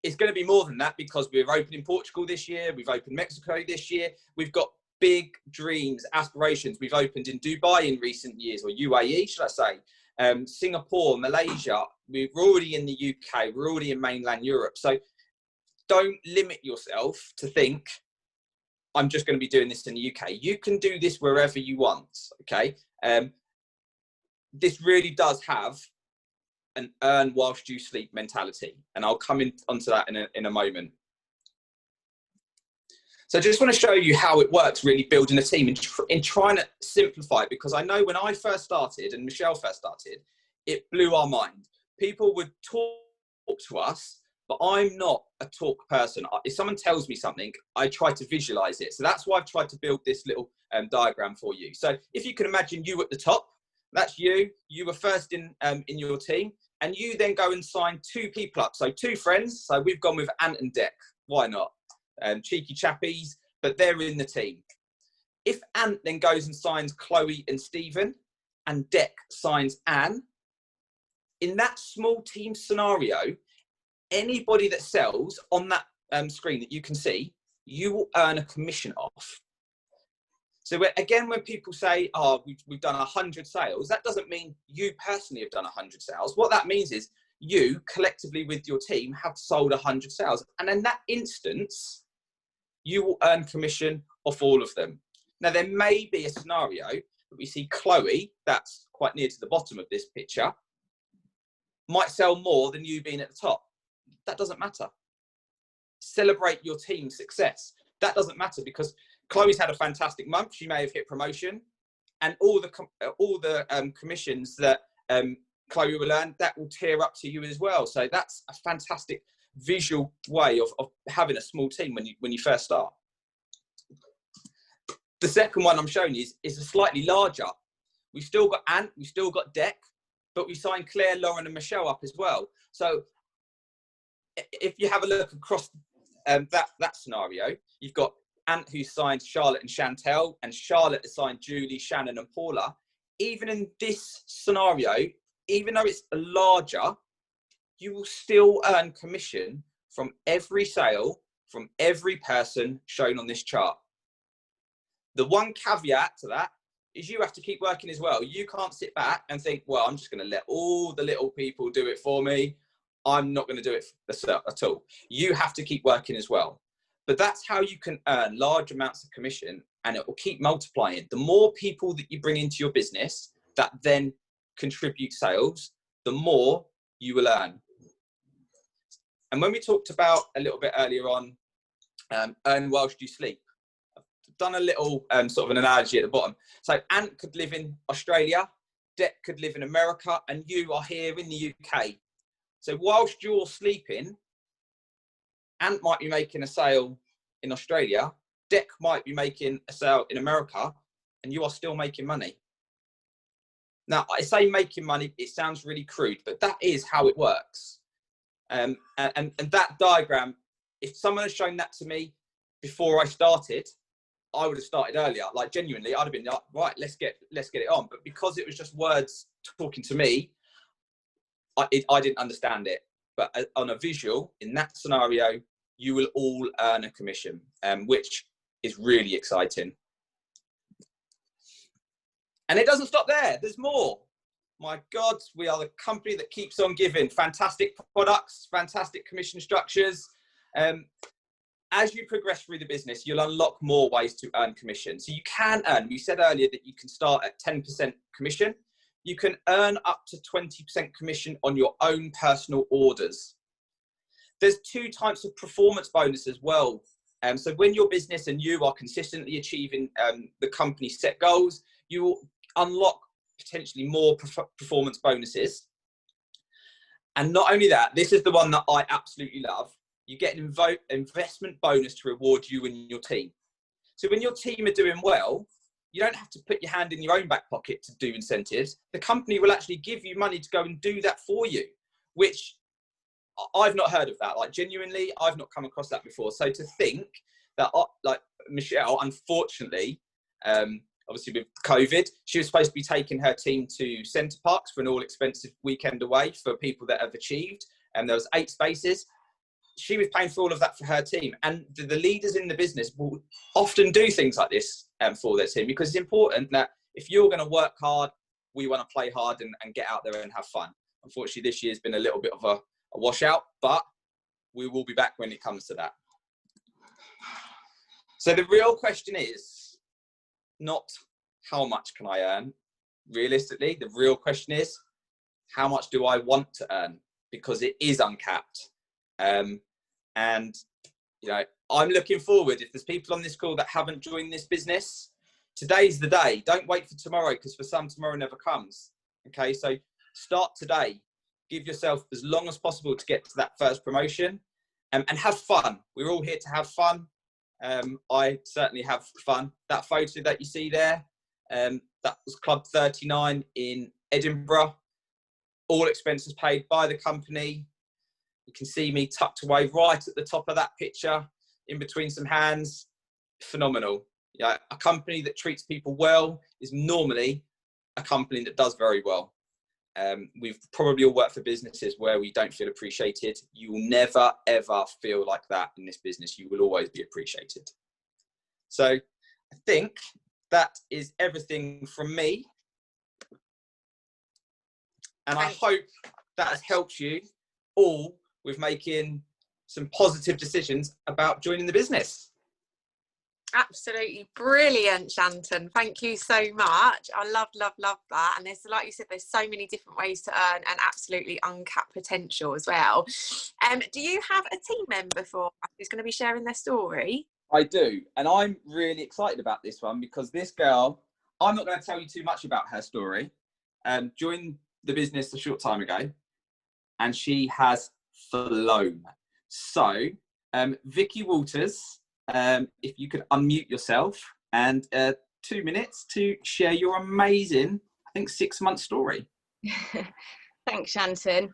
Speaker 9: it's going to be more than that, because we're opening Portugal this year. We've opened Mexico this year. We've got big dreams, aspirations. We've opened in Dubai in recent years, or UAE, should I say. Singapore, Malaysia. We're already in the UK. We're already in mainland Europe. So don't limit yourself to think, I'm just going to be doing this in the UK. You can do this wherever you want, okay? This really does have an earn whilst you sleep mentality, and I'll come onto that in a moment. So I just want to show you how it works, really building a team and trying to simplify it, because I know when I first started and Michelle first started, it blew our mind. People would talk to us, but I'm not a talk person. If someone tells me something, I try to visualize it. So that's why I've tried to build this little diagram for you. So if you can imagine you at the top, that's you. You were first in your team, and you then go and sign 2 people up. So 2 friends. So we've gone with Ant and Dec. Why not? Cheeky chappies, but they're in the team. If Ant then goes and signs Chloe and Stephen, and Dec signs Anne, in that small team scenario, anybody that sells on that screen that you can see, you will earn a commission off. So again, when people say, oh, we've done 100 sales, that doesn't mean you personally have done 100 sales. What that means is you collectively with your team have sold 100 sales. And in that instance, you will earn commission off all of them. Now, there may be a scenario that we see Chloe, that's quite near to the bottom of this picture, might sell more than you being at the top. That doesn't matter. Celebrate your team's success. That doesn't matter, because Chloe's had a fantastic month. She may have hit promotion, and all the commissions that Chloe will earn, that will tier up to you as well. So that's a fantastic visual way of having a small team when you first start. The second one I'm showing you is a slightly larger. We've still got Ant, we've still got Dec, but we signed Claire, Lauren and Michelle up as well. So if you have a look across that scenario, you've got Ant, who signed Charlotte and Chantel, and Charlotte has signed Julie, Shannon and Paula. Even in this scenario, even though it's larger, you will still earn commission from every sale from every person shown on this chart. The one caveat to that is you have to keep working as well. You can't sit back and think, well, I'm just going to let all the little people do it for me. I'm not going to do it at all. You have to keep working as well. But that's how you can earn large amounts of commission, and it will keep multiplying. The more people that you bring into your business that then contribute sales, the more you will earn. And when we talked about a little bit earlier on, earn whilst you sleep, I've done a little sort of an analogy at the bottom. So Ant could live in Australia, Dec could live in America, and you are here in the UK. So whilst you're sleeping, Ant might be making a sale in Australia, Dec might be making a sale in America, and you are still making money. Now, I say making money, it sounds really crude, but that is how it works. And that diagram, if someone had shown that to me before I started, I would have started earlier. Like, genuinely, I'd have been like, right, let's get it on. But because it was just words talking to me, I didn't understand it. But on a visual, in that scenario, you will all earn a commission, which is really exciting. And it doesn't stop there. There's more. My God, we are the company that keeps on giving. Fantastic products, fantastic commission structures. As you progress through the business, you'll unlock more ways to earn commission. So you can earn, we said earlier that you can start at 10% commission. You can earn up to 20% commission on your own personal orders. There's 2 types of performance bonus as well. So when your business and you are consistently achieving the company's set goals, you will unlock potentially more performance bonuses. And not only that, this is the one that I absolutely love. You get an investment bonus to reward you and your team. So when your team are doing well, you don't have to put your hand in your own back pocket to do incentives. The company will actually give you money to go and do that for you, which I've not heard of that. Like, genuinely, I've not come across that before. So to think that, like Michelle, unfortunately, obviously with COVID, she was supposed to be taking her team to Centre Parks for an all-expensive weekend away for people that have achieved, and there was 8 spaces. She was paying for all of that for her team. And the leaders in the business will often do things like this for their team, because it's important that if you're going to work hard, we want to play hard and get out there and have fun. Unfortunately, this year's been a little bit of a washout, but we will be back when it comes to that. So the real question is not how much can I earn? Realistically, the real question is, how much do I want to earn? Because it is uncapped. And, you know, I'm looking forward, if there's people on this call that haven't joined this business, today's the day. Don't wait for tomorrow, because for some, tomorrow never comes. Okay, so start today. Give yourself as long as possible to get to that first promotion, and have fun. We're all here to have fun. I certainly have fun. That photo that you see there, that was Club 39 in Edinburgh. All expenses paid by the company. You can see me tucked away right at the top of that picture, in between some hands. Phenomenal. Yeah, a company that treats people well is normally a company that does very well. We've probably all worked for businesses where we don't feel appreciated. You will never, ever feel like that in this business. You will always be appreciated. So I think that is everything from me. And I hope that has helped you all with making some positive decisions about joining the business.
Speaker 2: Absolutely brilliant, Shanton. Thank you so much. I love that. And there's, like you said, there's so many different ways to earn and absolutely uncapped potential as well. Do you have a team member for us who's going to be sharing their story?
Speaker 9: I do. And I'm really excited about this one, because this girl, I'm not going to tell you too much about her story. Joined the business a short time ago, and she has flown. So, Vicky Walters, if you could unmute yourself, and 2 minutes to share your amazing, I think, 6-month story.
Speaker 10: Thanks, Shanton.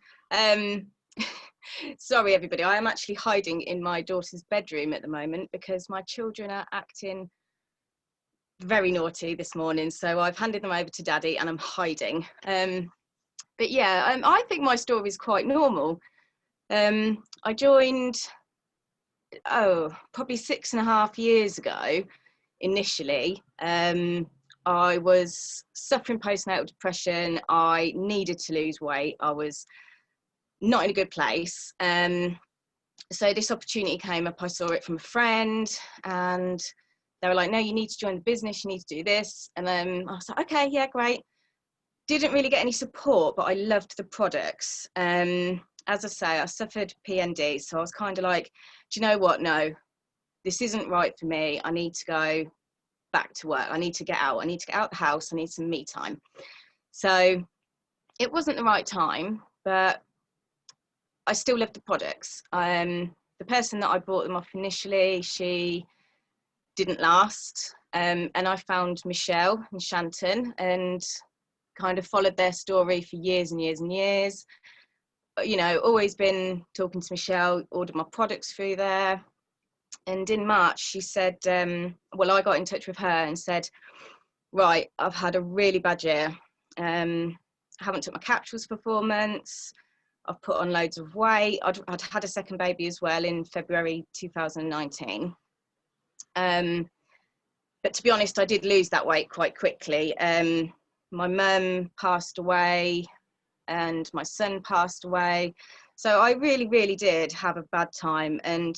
Speaker 10: Sorry, everybody. I am actually hiding in my daughter's bedroom at the moment because my children are acting very naughty this morning. So I've handed them over to Daddy and I'm hiding. But yeah, I think my story is quite normal. I joined probably 6.5 years ago, initially, I was suffering postnatal depression. I needed to lose weight. I was not in a good place. So this opportunity came up. I saw it from a friend, and they were like, no, you need to join the business, you need to do this. And then I was like, okay, yeah, great. Didn't really get any support, but I loved the products. As I say, I suffered PND, so I was kind of like, do you know what? No, this isn't right for me. I need to go back to work. I need to get out. I need to get out the house. I need some me time. So it wasn't the right time, but I still loved the products. The person that I bought them off initially, she didn't last. And I found Michelle and Shanton and kind of followed their story for years and years and years. You know, always been talking to Michelle, ordered my products through there. And in March, she said, well, I got in touch with her and said, right, I've had a really bad year. I haven't took my capsules for 4 months. I've put on loads of weight. I'd had a second baby as well in February 2019. But to be honest, I did lose that weight quite quickly. My mum passed away and my son passed away. So I really, really did have a bad time. And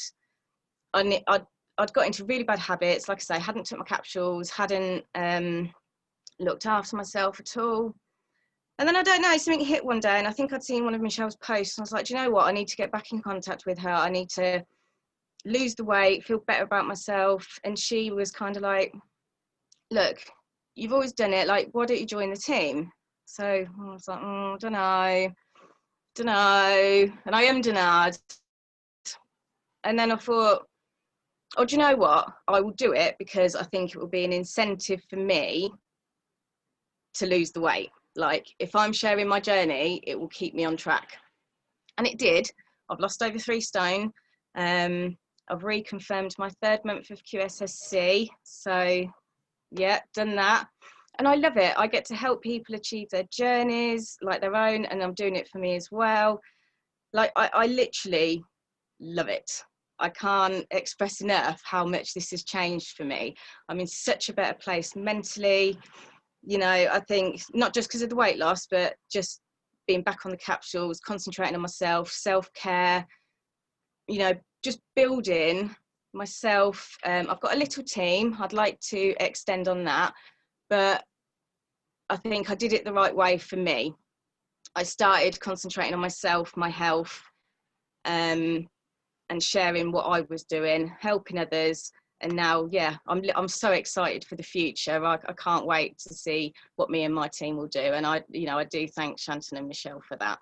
Speaker 10: I'd got into really bad habits. Like I say, hadn't took my capsules, hadn't looked after myself at all. And then I don't know, something hit one day, and I think I'd seen one of Michelle's posts, and I was like, do you know what? I need to get back in contact with her. I need to lose the weight, feel better about myself. And she was kind of like, look, you've always done it. Like, why don't you join the team? So I was like, don't know. And I denied. And then I thought, oh, do you know what? I will do it because I think it will be an incentive for me to lose the weight. Like, if I'm sharing my journey, it will keep me on track. And it did. I've lost over 3 stone. I've reconfirmed my 3rd month of QSSC. So, yeah, done that. And I love it. I get to help people achieve their journeys like their own, and I'm doing it for me as well. Like, I literally love it. I can't express enough how much this has changed for me. I'm in such a better place mentally. You know, I think not just because of the weight loss, but just being back on the capsules, concentrating on myself, self-care, you know, just building myself. I've got a little team. I'd like to extend on that, but I think I did it the right way for me. I started concentrating on myself, my health, and sharing what I was doing, helping others. And now, yeah, I'm so excited for the future. I can't wait to see what me and my team will do. And I do thank Shanton and Michelle for that.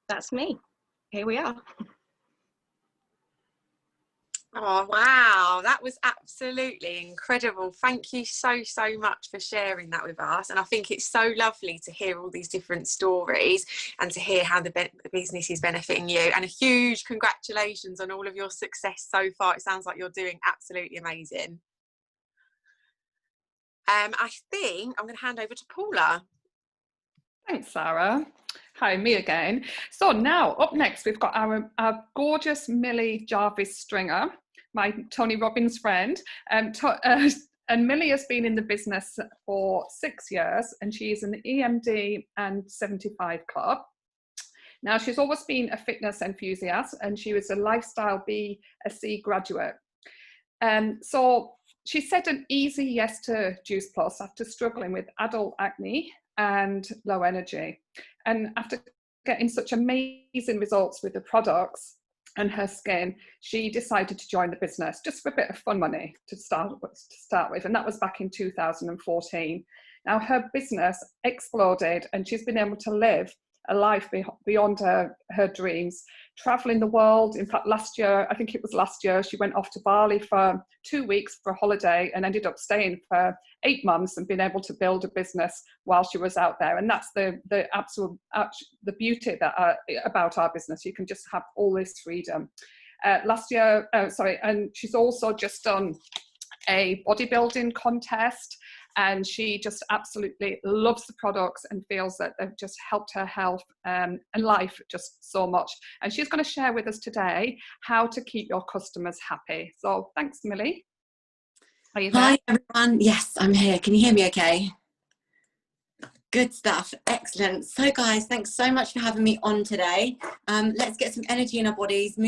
Speaker 10: That's me. Here we are.
Speaker 2: Oh, wow. That was absolutely incredible. Thank you so much for sharing that with us. And I think it's so lovely to hear all these different stories and to hear how the business is benefiting you. And a huge congratulations on all of your success so far. It sounds like you're doing absolutely amazing. I think I'm going to hand over to Paula.
Speaker 3: Thanks, Sara. Hi, me again. So now, up next, we've got our gorgeous Millie Jarvis Stringer, my Tony Robbins friend. And Millie has been in the business for 6 years, and she's an EMD and 75 club. Now, she's always been a fitness enthusiast, and she was a lifestyle BSc graduate. So she said an easy yes to Juice Plus after struggling with adult acne and low energy. And after getting such amazing results with the products and her skin, she decided to join the business just for a bit of fun money to start with. And that was back in 2014. Now her business exploded, and she's been able to live a life beyond her dreams, traveling the world. In fact, I think it was last year, she went off to Bali for 2 weeks for a holiday and ended up staying for 8 months and being able to build a business while she was out there. And that's the beauty about our business. You can just have all this freedom. And she's also just done a bodybuilding contest, and she just absolutely loves the products and feels that they've just helped her health and life just so much. And she's going to share with us today how to keep your customers happy. So thanks, Millie. Are you there?
Speaker 11: Hi everyone. Yes, I'm here. Can you hear me okay? Good stuff. Excellent. So guys, thanks so much for having me on today. Let's get some energy in our bodies.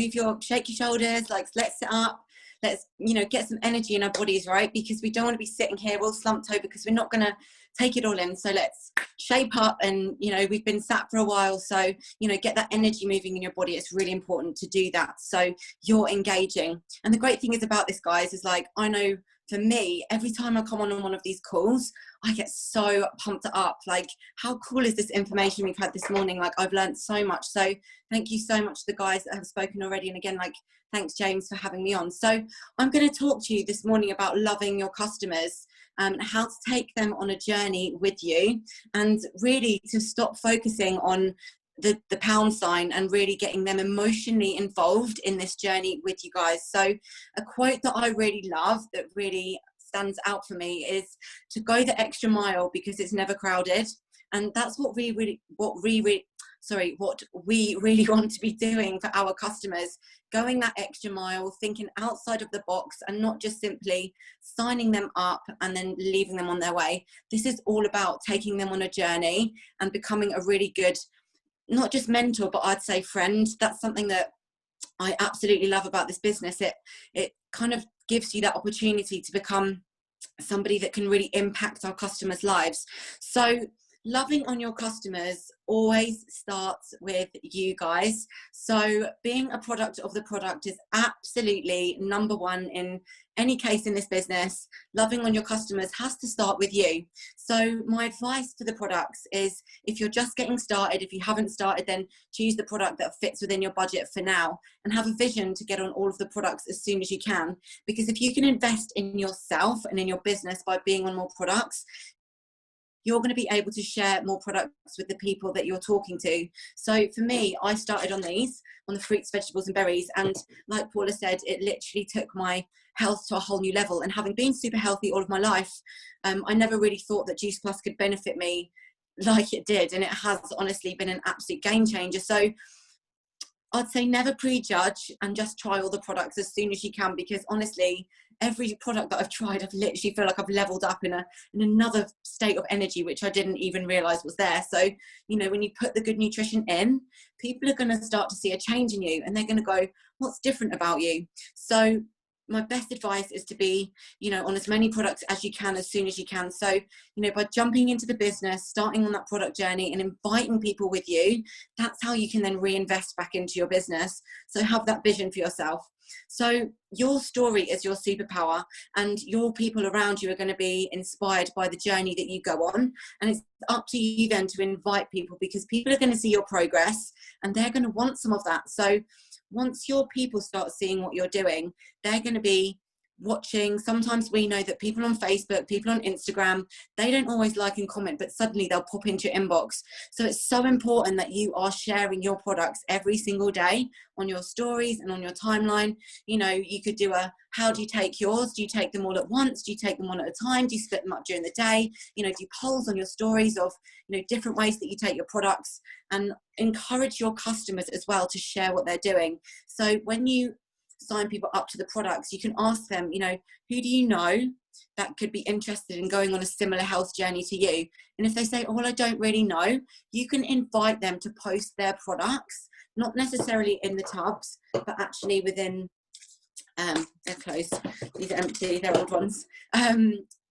Speaker 11: Shake your shoulders, like let's sit up. Let's, get some energy in our bodies, right? Because we don't want to be sitting here all slumped over because we're not going to take it all in. So let's shape up, and, we've been sat for a while. So, get that energy moving in your body. It's really important to do that. So you're engaging. And the great thing is about this, guys, is like, I know for me, every time I come on one of these calls, I get so pumped up. Like, how cool is this information we've had this morning? Like, I've learned so much. So thank you so much to the guys that have spoken already. And again, like, thanks, James, for having me on. So I'm going to talk to you this morning about loving your customers and how to take them on a journey with you, and really to stop focusing on the pound sign and really getting them emotionally involved in this journey with you guys. So a quote that I really love, that really stands out for me, is to go the extra mile because it's never crowded. And that's what we really want to be doing for our customers, going that extra mile, thinking outside of the box, and not just simply signing them up and then leaving them on their way. This is all about taking them on a journey and becoming a really good, not just mentor, but I'd say friend. That's something that I absolutely love about this business. It kind of gives you that opportunity to become somebody that can really impact our customers' lives. So loving on your customers always starts with you guys. So being a product of the product is absolutely number one in any case in this business. Loving on your customers has to start with you. So my advice for the products is, if you're just getting started, if you haven't started, then choose the product that fits within your budget for now, and have a vision to get on all of the products as soon as you can. Because if you can invest in yourself and in your business by being on more products, you're going to be able to share more products with the people that you're talking to. So for me, I started on the fruits, vegetables and berries. And like Paula said, it literally took my health to a whole new level. And having been super healthy all of my life, I never really thought that Juice Plus could benefit me like it did. And it has honestly been an absolute game changer. So I'd say never prejudge, and just try all the products as soon as you can, because honestly, every product that I've tried, I've literally feel like I've leveled up in another state of energy, which I didn't even realize was there. So, when you put the good nutrition in, people are going to start to see a change in you, and they're going to go, what's different about you? So my best advice is to be, on as many products as you can, as soon as you can. So, by jumping into the business, starting on that product journey and inviting people with you, that's how you can then reinvest back into your business. So have that vision for yourself. So your story is your superpower, and your people around you are going to be inspired by the journey that you go on. And it's up to you then to invite people, because people are going to see your progress and they're going to want some of that. So once your people start seeing what you're doing, they're going to be watching. Sometimes we know that people on Facebook, people on Instagram, they don't always like and comment, but suddenly they'll pop into your inbox. So it's so important that you are sharing your products every single day on your stories and on your timeline. You could do how do you take yours? Do you take them all at once? Do you take them one at a time? Do you split them up during the day? Do polls on your stories of, different ways that you take your products, and encourage your customers as well to share what they're doing. So when you sign people up to the products, you can ask them, who do you know that could be interested in going on a similar health journey to you? And if they say, oh, well, I don't really know, you can invite them to post their products, not necessarily in the tubs, but actually within, they're closed, these are empty, they're old ones,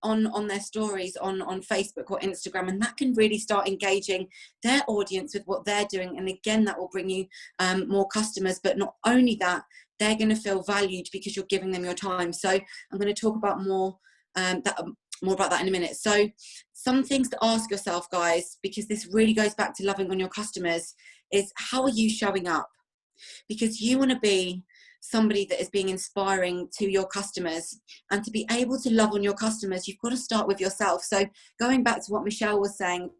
Speaker 11: on their stories on Facebook or Instagram. And that can really start engaging their audience with what they're doing. And again, that will bring you more customers. But not only that, they're going to feel valued because you're giving them your time. So I'm going to talk about more about that in a minute. So some things to ask yourself, guys, because this really goes back to loving on your customers, is how are you showing up? Because you want to be somebody that is being inspiring to your customers, and to be able to love on your customers, you've got to start with yourself. So going back to what Michelle was saying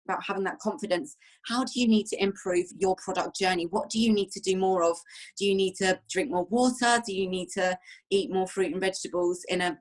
Speaker 11: about having that confidence. How do you need to improve your product journey? What do you need to do more of? Do you need to drink more water? Do you need to eat more fruit and vegetables in a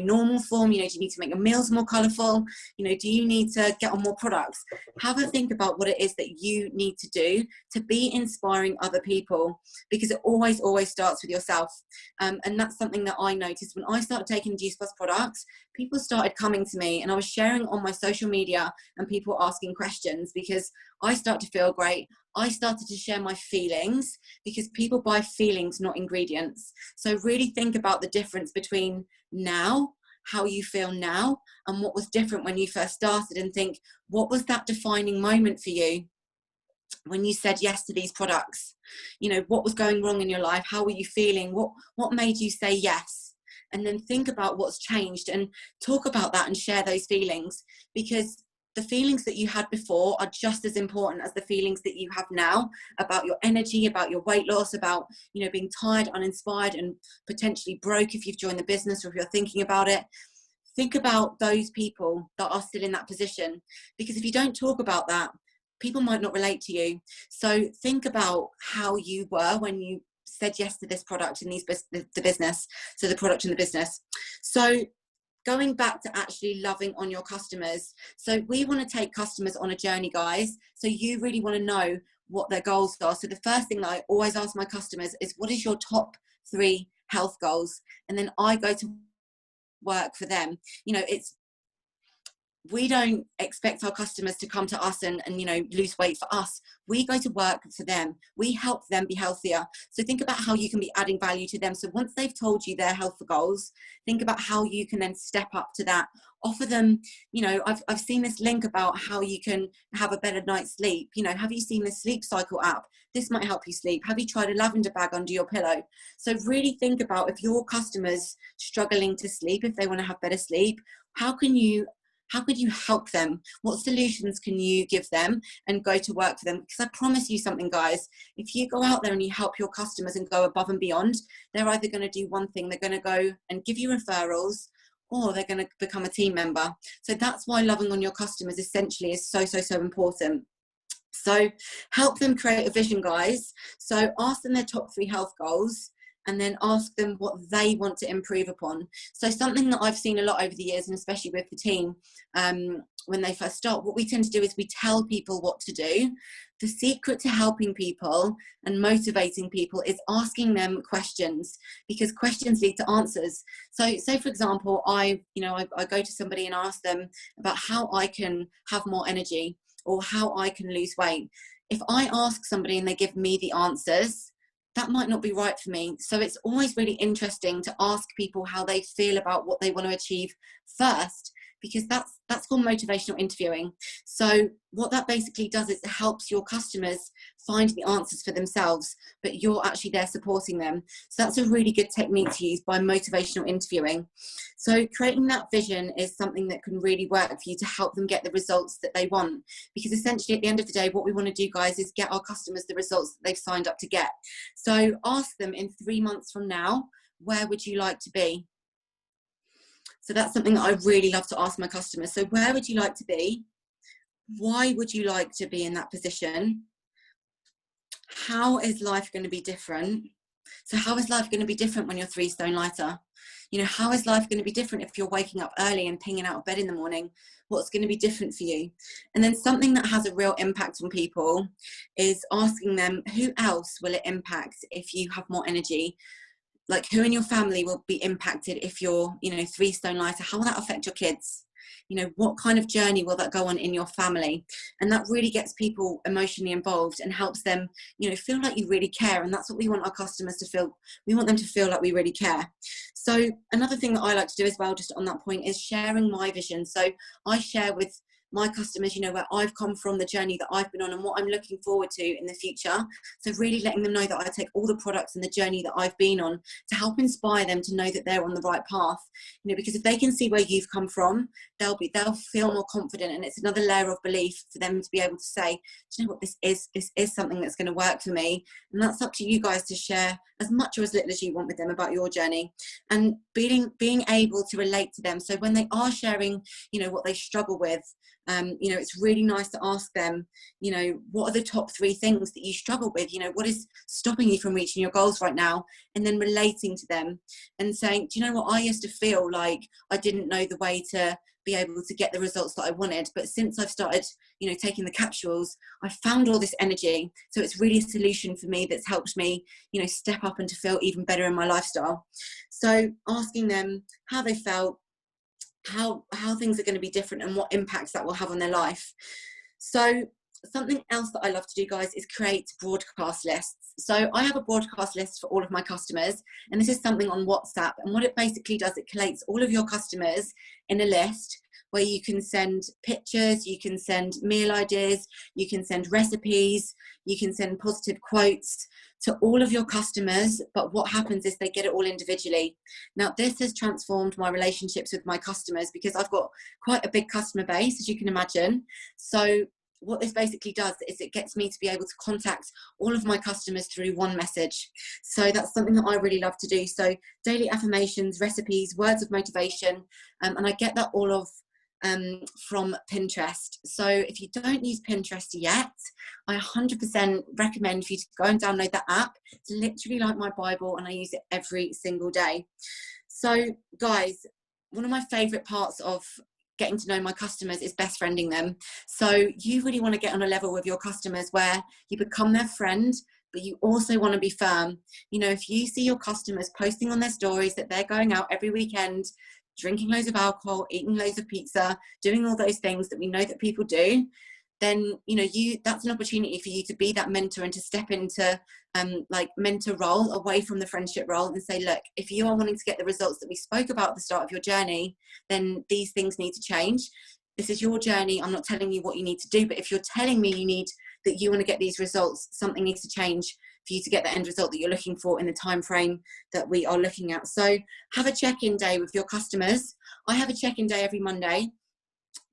Speaker 11: normal form? Do you need to make your meals more colourful? Do you need to get on more products? Have a think about what it is that you need to do to be inspiring other people, because it always starts with yourself. And that's something that I noticed when I started taking Juice Plus products. People started coming to me, and I was sharing on my social media, and people were asking questions, because I started to feel great. I started to share my feelings, because people buy feelings, not ingredients. So really think about the difference between now, how you feel now, and what was different when you first started, and think, what was that defining moment for you when you said yes to these products? What was going wrong in your life? How were you feeling? What made you say yes? And then think about what's changed, and talk about that and share those feelings, because the feelings that you had before are just as important as the feelings that you have now, about your energy, about your weight loss, about being tired, uninspired, and potentially broke if you've joined the business, or if you're thinking about it. Think about those people that are still in that position, because if you don't talk about that, people might not relate to you. So think about how you were when you said yes to this product and the business. So the product and the business. So going back to actually loving on your customers. So we want to take customers on a journey, guys. So you really want to know what their goals are. So the first thing that I always ask my customers is, what is your top 3 health goals? And then I go to work for them. We don't expect our customers to come to us and lose weight for us. We go to work for them. We help them be healthier. So think about how you can be adding value to them. So once they've told you their health goals, think about how you can then step up to that. Offer them, I've seen this link about how you can have a better night's sleep. Have you seen the Sleep Cycle app? This might help you sleep. Have you tried a lavender bag under your pillow? So really think about, if your customers struggling to sleep, if they want to have better sleep, how could you help them? What solutions can you give them, and go to work for them? Because I promise you something, guys, if you go out there and you help your customers and go above and beyond, they're either going to do one thing, they're going to go and give you referrals, or they're going to become a team member. So that's why loving on your customers essentially is so important. So help them create a vision, guys. So ask them their top 3 health goals, and then ask them what they want to improve upon. So something that I've seen a lot over the years, and especially with the team, when they first start, what we tend to do is we tell people what to do. The secret to helping people and motivating people is asking them questions, because questions lead to answers. So say, for example, I go to somebody and ask them about how I can have more energy, or how I can lose weight. If I ask somebody and they give me the answers, that might not be right for me. So it's always really interesting to ask people how they feel about what they want to achieve first, because that's called motivational interviewing. So what that basically does is it helps your customers find the answers for themselves, but you're actually there supporting them. So that's a really good technique to use, by motivational interviewing. So creating that vision is something that can really work for you to help them get the results that they want, because essentially at the end of the day, what we want to do, guys, is get our customers the results that they've signed up to get. So ask them, in 3 months from now, where would you like to be? So that's something that I really love to ask my customers. So where would you like to be? Why would you like to be in that position? How is life going to be different? So how is life going to be different when you're 3 stone lighter? How is life going to be different if you're waking up early and pinging out of bed in the morning? What's going to be different for you? And then something that has a real impact on people is asking them, who else will it impact if you have more energy? Like, who in your family will be impacted if you're 3 stone lighter? How will that affect your kids? What kind of journey will that go on in your family? And that really gets people emotionally involved and helps them, feel like you really care. And that's what we want our customers to feel. We want them to feel like we really care. So another thing that I like to do as well, just on that point, is sharing my vision. So I share with my customers, where I've come from, the journey that I've been on, and what I'm looking forward to in the future. So really letting them know that I take all the products and the journey that I've been on to help inspire them to know that they're on the right path. Because if they can see where you've come from, they'll feel more confident, and it's another layer of belief for them to be able to say, do you know what, this is something that's going to work for me. And that's up to you guys to share as much or as little as you want with them about your journey, and being able to relate to them. So when they are sharing, what they struggle with, You know, it's really nice to ask them, you know, what are the top 3 things that you struggle with? You know, what is stopping you from reaching your goals right now? And then relating to them and saying, do you know what, I used to feel like I didn't know the way to be able to get the results that I wanted, but since I've started, you know, taking the capsules, I found all this energy. So it's really a solution for me that's helped me, you know, step up and to feel even better in my lifestyle. So asking them how they felt, how things are going to be different and what impacts that will have on their life. So something else that I love to do, guys, is create broadcast lists. So I have a broadcast list for all of my customers, and this is something on WhatsApp. And what it basically does, it collates all of your customers in a list where you can send pictures, you can send meal ideas, you can send recipes, you can send positive quotes to all of your customers. But what happens is they get it all individually. Now, this has transformed my relationships with my customers because I've got quite a big customer base, as you can imagine. So what this basically does is it gets me to be able to contact all of my customers through one message. So that's something that I really love to do. So daily affirmations, recipes, words of motivation, and I get that all of from Pinterest. So if you don't use Pinterest yet, I 100% recommend for you to go and download that app. It's literally like my Bible, and I use it every single day. So guys, one of my favorite parts of getting to know my customers is best friending them. So you really want to get on a level with your customers where you become their friend, but you also want to be firm. You know, if you see your customers posting on their stories that they're going out every weekend, drinking loads of alcohol, eating loads of pizza, doing all those things that we know that people do, then, you know, that's an opportunity for you to be that mentor and to step into like mentor role away from the friendship role and say, look, if you are wanting to get the results that we spoke about at the start of your journey, then these things need to change. This is your journey. I'm not telling you what you need to do, but if you're telling me that you want to get these results, something needs to change for you to get the end result that you're looking for in the time frame that we are looking at. So have a check-in day with your customers. I have a check-in day every Monday,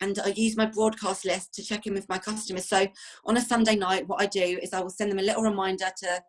Speaker 11: and I use my broadcast list to check in with my customers. So on a Sunday night, what I do is I will send them a little reminder to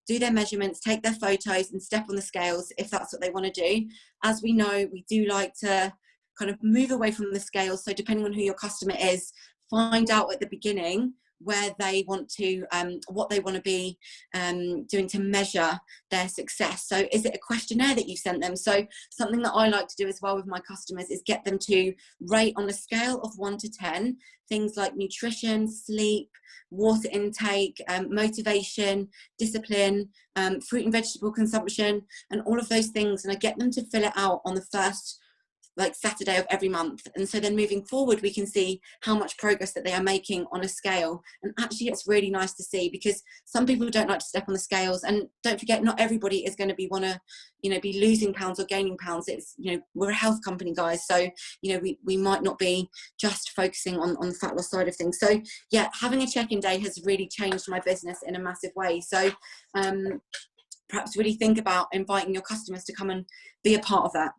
Speaker 11: do their measurements, take their photos and step on the scales if that's what they want to do. As we know, we do like to kind of move away from the scales. So depending on who your customer is, find out at the beginning where they want to, what they want to be doing to measure their success. So is it a questionnaire that you've sent them? So something that I like to do as well with my customers is get them to rate on a scale of 1 to 10, things like nutrition, sleep, water intake, motivation, discipline, fruit and vegetable consumption, and all of those things. And I get them to fill it out on the first Saturday of every month. And so then moving forward, we can see how much progress that they are making on a scale. And actually it's really nice to see, because some people don't like to step on the scales, and don't forget, not everybody is going to be be losing pounds or gaining pounds. It's, you know, we're a health company, guys, so, you know, we might not be just focusing on the fat loss side of things. So yeah, having a check-in day has really changed my business in a massive way. So perhaps really think about inviting your customers to come and be a part of that.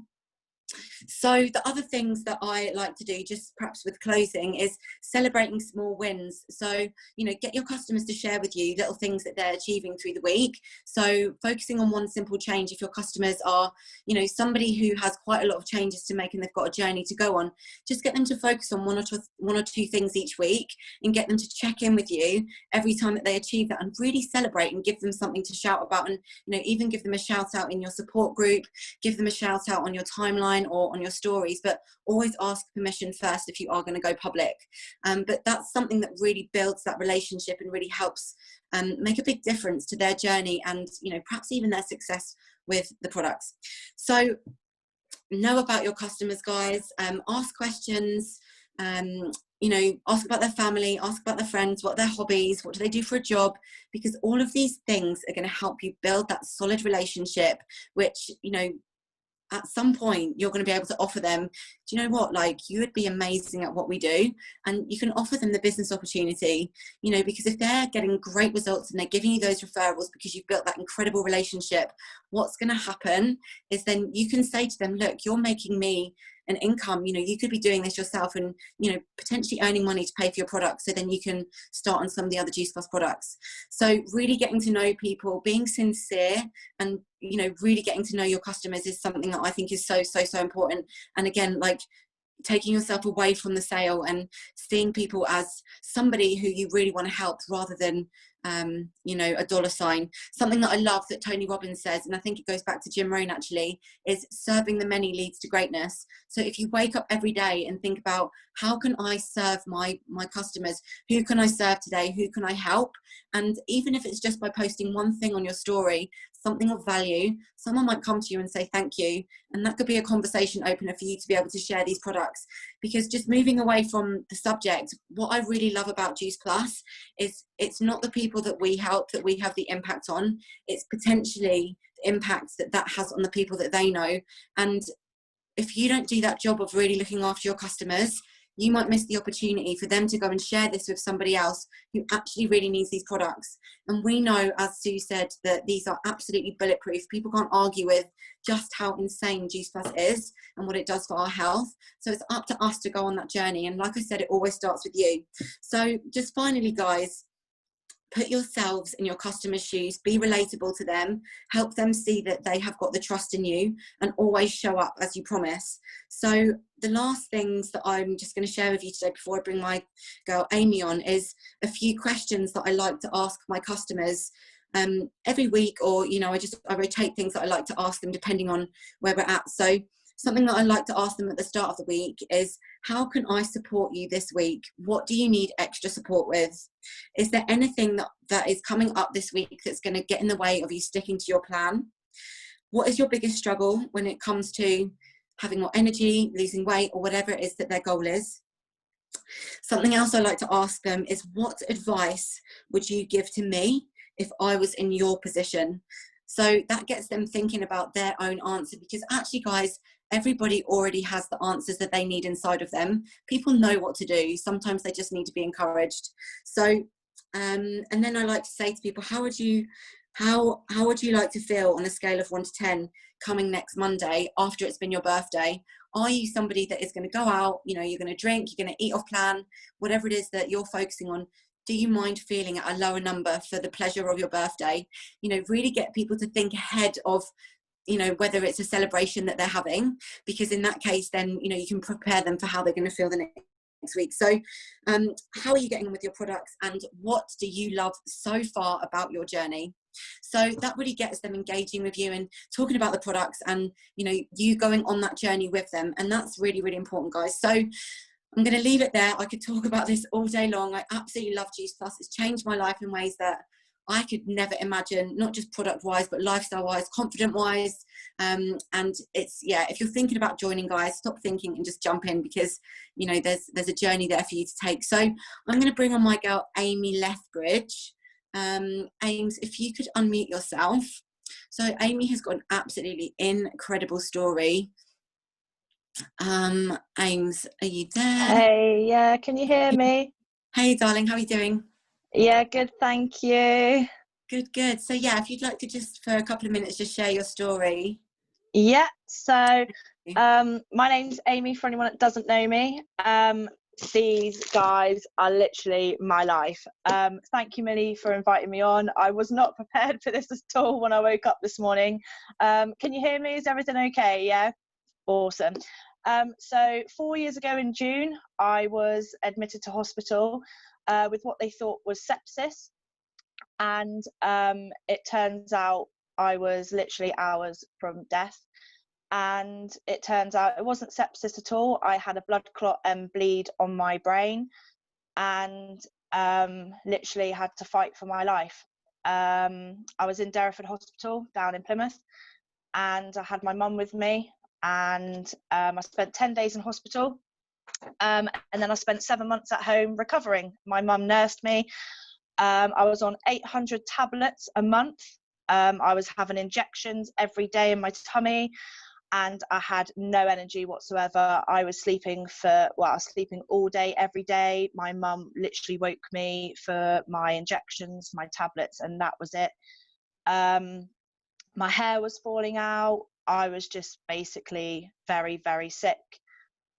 Speaker 11: So the other things that I like to do, just perhaps with closing, is celebrating small wins. So, you know, get your customers to share with you little things that they're achieving through the week. So focusing on one simple change. If your customers are, you know, somebody who has quite a lot of changes to make and they've got a journey to go on, just get them to focus on one or two things each week, and get them to check in with you every time that they achieve that, and really celebrate and give them something to shout about. And, you know, even give them a shout out in your support group, give them a shout out on your timeline or on your stories, but always ask permission first if you are going to go public. But that's something that really builds that relationship and really helps make a big difference to their journey, and, you know, perhaps even their success with the products. So know about your customers, guys. Ask questions. You know, ask about their family, ask about their friends, what are their hobbies, what do they do for a job, because all of these things are going to help you build that solid relationship, which, you know, at some point you're going to be able to offer them, do you know what, like, you would be amazing at what we do, and you can offer them the business opportunity, you know, because if they're getting great results and they're giving you those referrals because you've built that incredible relationship, what's going to happen is then you can say to them, look, you're making me an income, you know, you could be doing this yourself and, you know, potentially earning money to pay for your products, so then you can start on some of the other Juice Plus products. So really getting to know people, being sincere, and, you know, really getting to know your customers is something that I think is so important. And again, like, taking yourself away from the sale and seeing people as somebody who you really want to help rather than you know, a dollar sign. Something that I love that Tony Robbins says, and I think it goes back to Jim Rohn actually, is serving the many leads to greatness. So if you wake up every day and think about, how can I serve my customers? Who can I serve today? Who can I help? And even if it's just by posting one thing on your story, something of value, someone might come to you and say thank you, and that could be a conversation opener for you to be able to share these products. Because just moving away from the subject, what I really love about Juice Plus is it's not the people that we help that we have the impact on, it's potentially the impact that has on the people that they know. And if you don't do that job of really looking after your customers, you might miss the opportunity for them to go and share this with somebody else who actually really needs these products. And we know, as Sue said, that these are absolutely bulletproof. People can't argue with just how insane Juice Plus is and what it does for our health. So it's up to us to go on that journey. And like I said, it always starts with you. So just finally, guys, put yourselves in your customers' shoes, be relatable to them, help them see that they have got the trust in you, and always show up as you promise. So the last things that I'm just going to share with you today before I bring my girl Amy on is a few questions that I like to ask my customers every week, or, you know, I rotate things that I like to ask them depending on where we're at. So something that I like to ask them at the start of the week is, how can I support you this week? What do you need extra support with? Is there anything that is coming up this week that's going to get in the way of you sticking to your plan? What is your biggest struggle when it comes to having more energy, losing weight, or whatever it is that their goal is? Something else I like to ask them is, what advice would you give to me if I was in your position? So that gets them thinking about their own answer, because actually, guys, everybody already has the answers that they need inside of them. People know what to do. Sometimes they just need to be encouraged. So, and then I like to say to people, how would you like to feel on a scale of 1 to 10 coming next Monday after it's been your birthday? Are you somebody that is going to go out, you know, you're going to drink, you're going to eat off plan, whatever it is that you're focusing on? Do you mind feeling at a lower number for the pleasure of your birthday? You know, really get people to think ahead of, you know, whether it's a celebration that they're having, because in that case, then, you know, you can prepare them for how they're going to feel the next week. So how are you getting on with your products, and what do you love so far about your journey? So that really gets them engaging with you and talking about the products, and, you know, you going on that journey with them. And that's really, really important, guys. So I'm going to leave it there. I could talk about this all day long. I absolutely love Juice Plus. It's changed my life in ways that I could never imagine, not just product wise, but lifestyle wise, confident wise. And it's, yeah, if you're thinking about joining, guys, stop thinking and just jump in, because, you know, there's a journey there for you to take. So I'm going to bring on my girl, Amy Lethbridge. Ames, if you could unmute yourself. So Amy has got an absolutely incredible story. Ames, are you there?
Speaker 12: Hey, yeah, can you hear me?
Speaker 11: Hey, darling, how are you doing?
Speaker 12: Yeah, good, thank you.
Speaker 11: Good. So yeah, if you'd like to just for a couple of minutes just share your story.
Speaker 12: Yeah, so my name's Amy, for anyone that doesn't know me. These guys are literally my life. Thank you, Millie, for inviting me on. I was not prepared for this at all when I woke up this morning. Can you hear me? Is everything okay? Yeah, awesome. So 4 years ago in June, I was admitted to hospital with what they thought was sepsis, and it turns out I was literally hours from death. And it turns out it wasn't sepsis at all. I had a blood clot and bleed on my brain, and literally had to fight for my life. I was in Derriford Hospital down in Plymouth, and I had my mum with me, and I spent 10 days in hospital, and then I spent 7 months at home recovering. My mum nursed me. I was on 800 tablets a month. I was having injections every day in my tummy, and I had no energy whatsoever. I was sleeping all day, every day. My mum literally woke me for my injections, my tablets, and that was it. My hair was falling out. I was just basically very, very sick.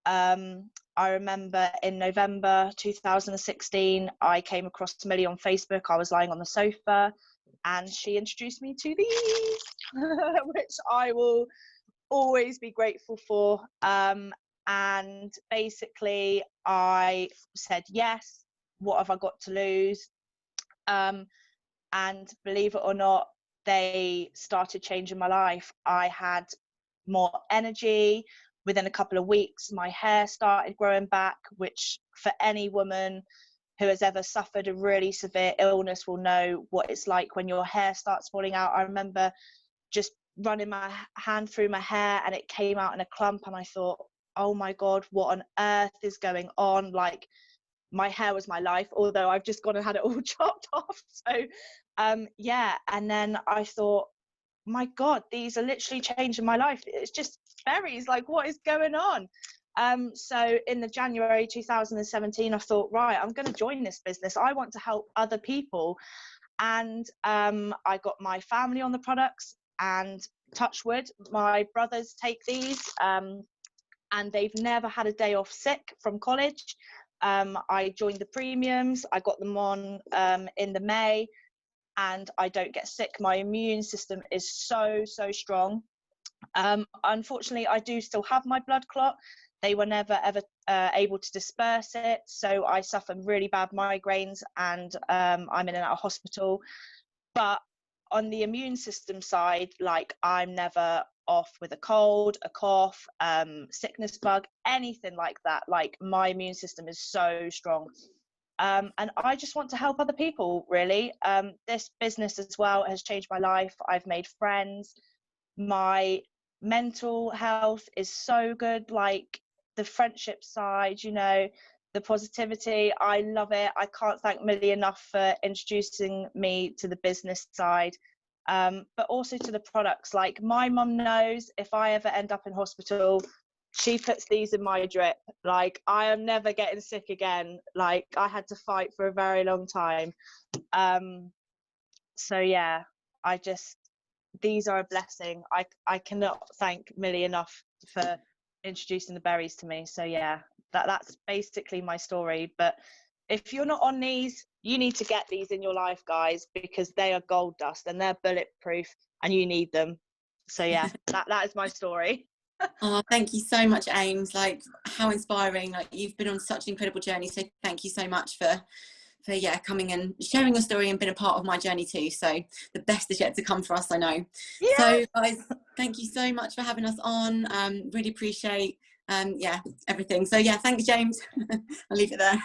Speaker 12: I remember in November 2016, I came across Millie on Facebook. I was lying on the sofa, and she introduced me to these, which I will always be grateful for. And basically I said yes, what have I got to lose? And believe it or not, they started changing my life. I had more energy. Within a couple of weeks, my hair started growing back, which for any woman who has ever suffered a really severe illness will know what it's like when your hair starts falling out. I remember just running my hand through my hair and it came out in a clump, and I thought, oh my God, what on earth is going on? Like, my hair was my life, although I've just gone and had it all chopped off. So yeah, and then I thought, my God, these are literally changing my life. It's just berries, like, what is going on? So in the January 2017, I thought, right, I'm going to join this business. I want to help other people. And I got my family on the products, and touch wood, my brothers take these, and they've never had a day off sick from college. I joined the premiums, I got them on in the May, and I don't get sick. My immune system is so strong. Unfortunately, I do still have my blood clot. They were never ever able to disperse it, so I suffer really bad migraines, and I'm in and out of hospital. But on the immune system side, like, I'm never off with a cold, a cough, sickness bug, anything like that. Like, my immune system is so strong. And I just want to help other people, really. This business as well has changed my life. I've made friends. My mental health is so good, like the friendship side, you know, the positivity. I love it. I can't thank Millie enough for introducing me to the business side, but also to the products. Like, my mum knows if I ever end up in hospital, she puts these in my drip. Like, I am never getting sick again. Like, I had to fight for a very long time. So yeah, these are a blessing. I cannot thank Millie enough for introducing the berries to me. So yeah, that's basically my story. But if you're not on these, you need to get these in your life, guys, because they are gold dust and they're bulletproof and you need them. So yeah, that is my story.
Speaker 11: Oh, thank you so much, Ames. Like, how inspiring. Like, you've been on such an incredible journey, so thank you so much for yeah, coming and sharing your story and being a part of my journey too. So the best is yet to come for us, I know. Yeah. So guys, thank you so much for having us on. Really appreciate yeah, everything. So yeah, thanks, James. I'll leave it there.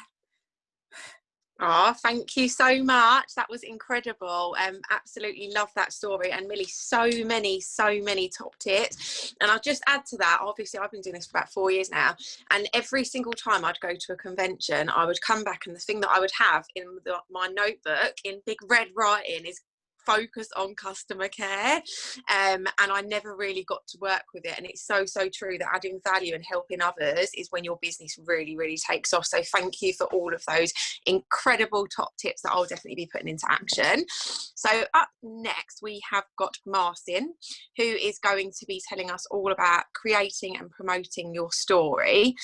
Speaker 2: Oh, thank you so much. That was incredible. Absolutely love that story. And Millie, so many top tips. And I'll just add to that, obviously I've been doing this for about 4 years now, and every single time I'd go to a convention, I would come back and the thing that I would have in my notebook in big red writing is focus on customer care, and I never really got to work with it. And it's so true that adding value and helping others is when your business really takes off. So thank you for all of those incredible top tips that I'll definitely be putting into action. So up next we have got Marcin, who is going to be telling us all about creating and promoting your story.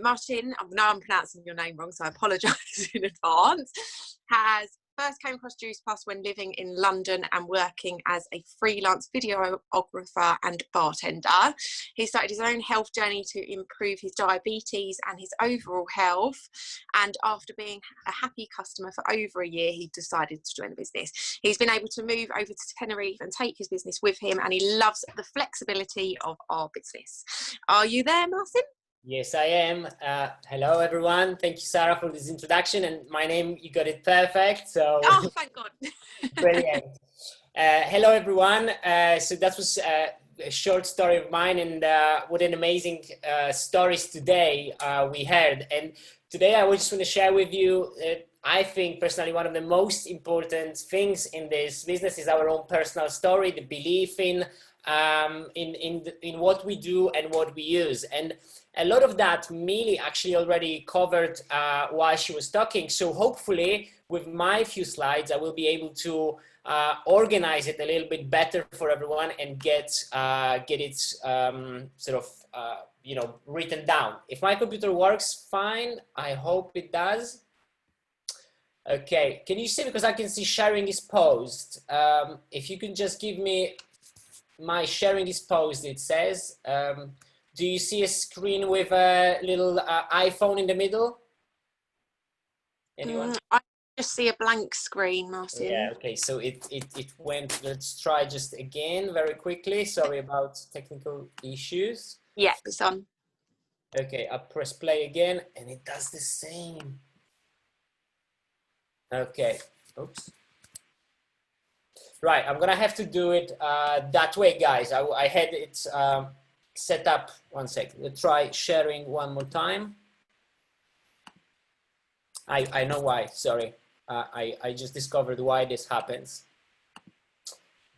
Speaker 2: Marcin, I know I'm pronouncing your name wrong, so I apologise in advance, first came across Juice Plus when living in London and working as a freelance videographer and bartender. He started his own health journey to improve his diabetes and his overall health. And after being a happy customer for over a year, he decided to join the business. He's been able to move over to Tenerife and take his business with him, and he loves the flexibility of our business. Are you there, Marcin?
Speaker 13: Yes, I am. Hello, everyone. Thank you, Sara, for this introduction. And my name, you got it perfect. So,
Speaker 2: oh, thank God.
Speaker 13: Brilliant. Hello, everyone. So that was a short story of mine, and what an amazing stories today we heard. And today I just want to share with you, I think personally, one of the most important things in this business is our own personal story, the belief in what we do and what we use. And a lot of that Millie actually already covered while she was talking. So hopefully with my few slides, I will be able to organize it a little bit better for everyone and get it sort of, you know, written down. If my computer works fine, I hope it does. Okay, can you see, because I can see sharing is paused. If you can just give me, my sharing is paused, it says. Do you see a screen with a little iPhone in the middle? Anyone?
Speaker 2: I just see a blank screen, Marcin.
Speaker 13: Yeah, okay, so it went. Let's try just again very quickly. Sorry about technical issues.
Speaker 2: Yeah, it's on.
Speaker 13: Okay, I press play again and it does the same. Okay, oops. Right, I'm gonna have to do it that way, guys. I had it set up. One second, let's try sharing one more time. I know why, sorry. I just discovered why this happens.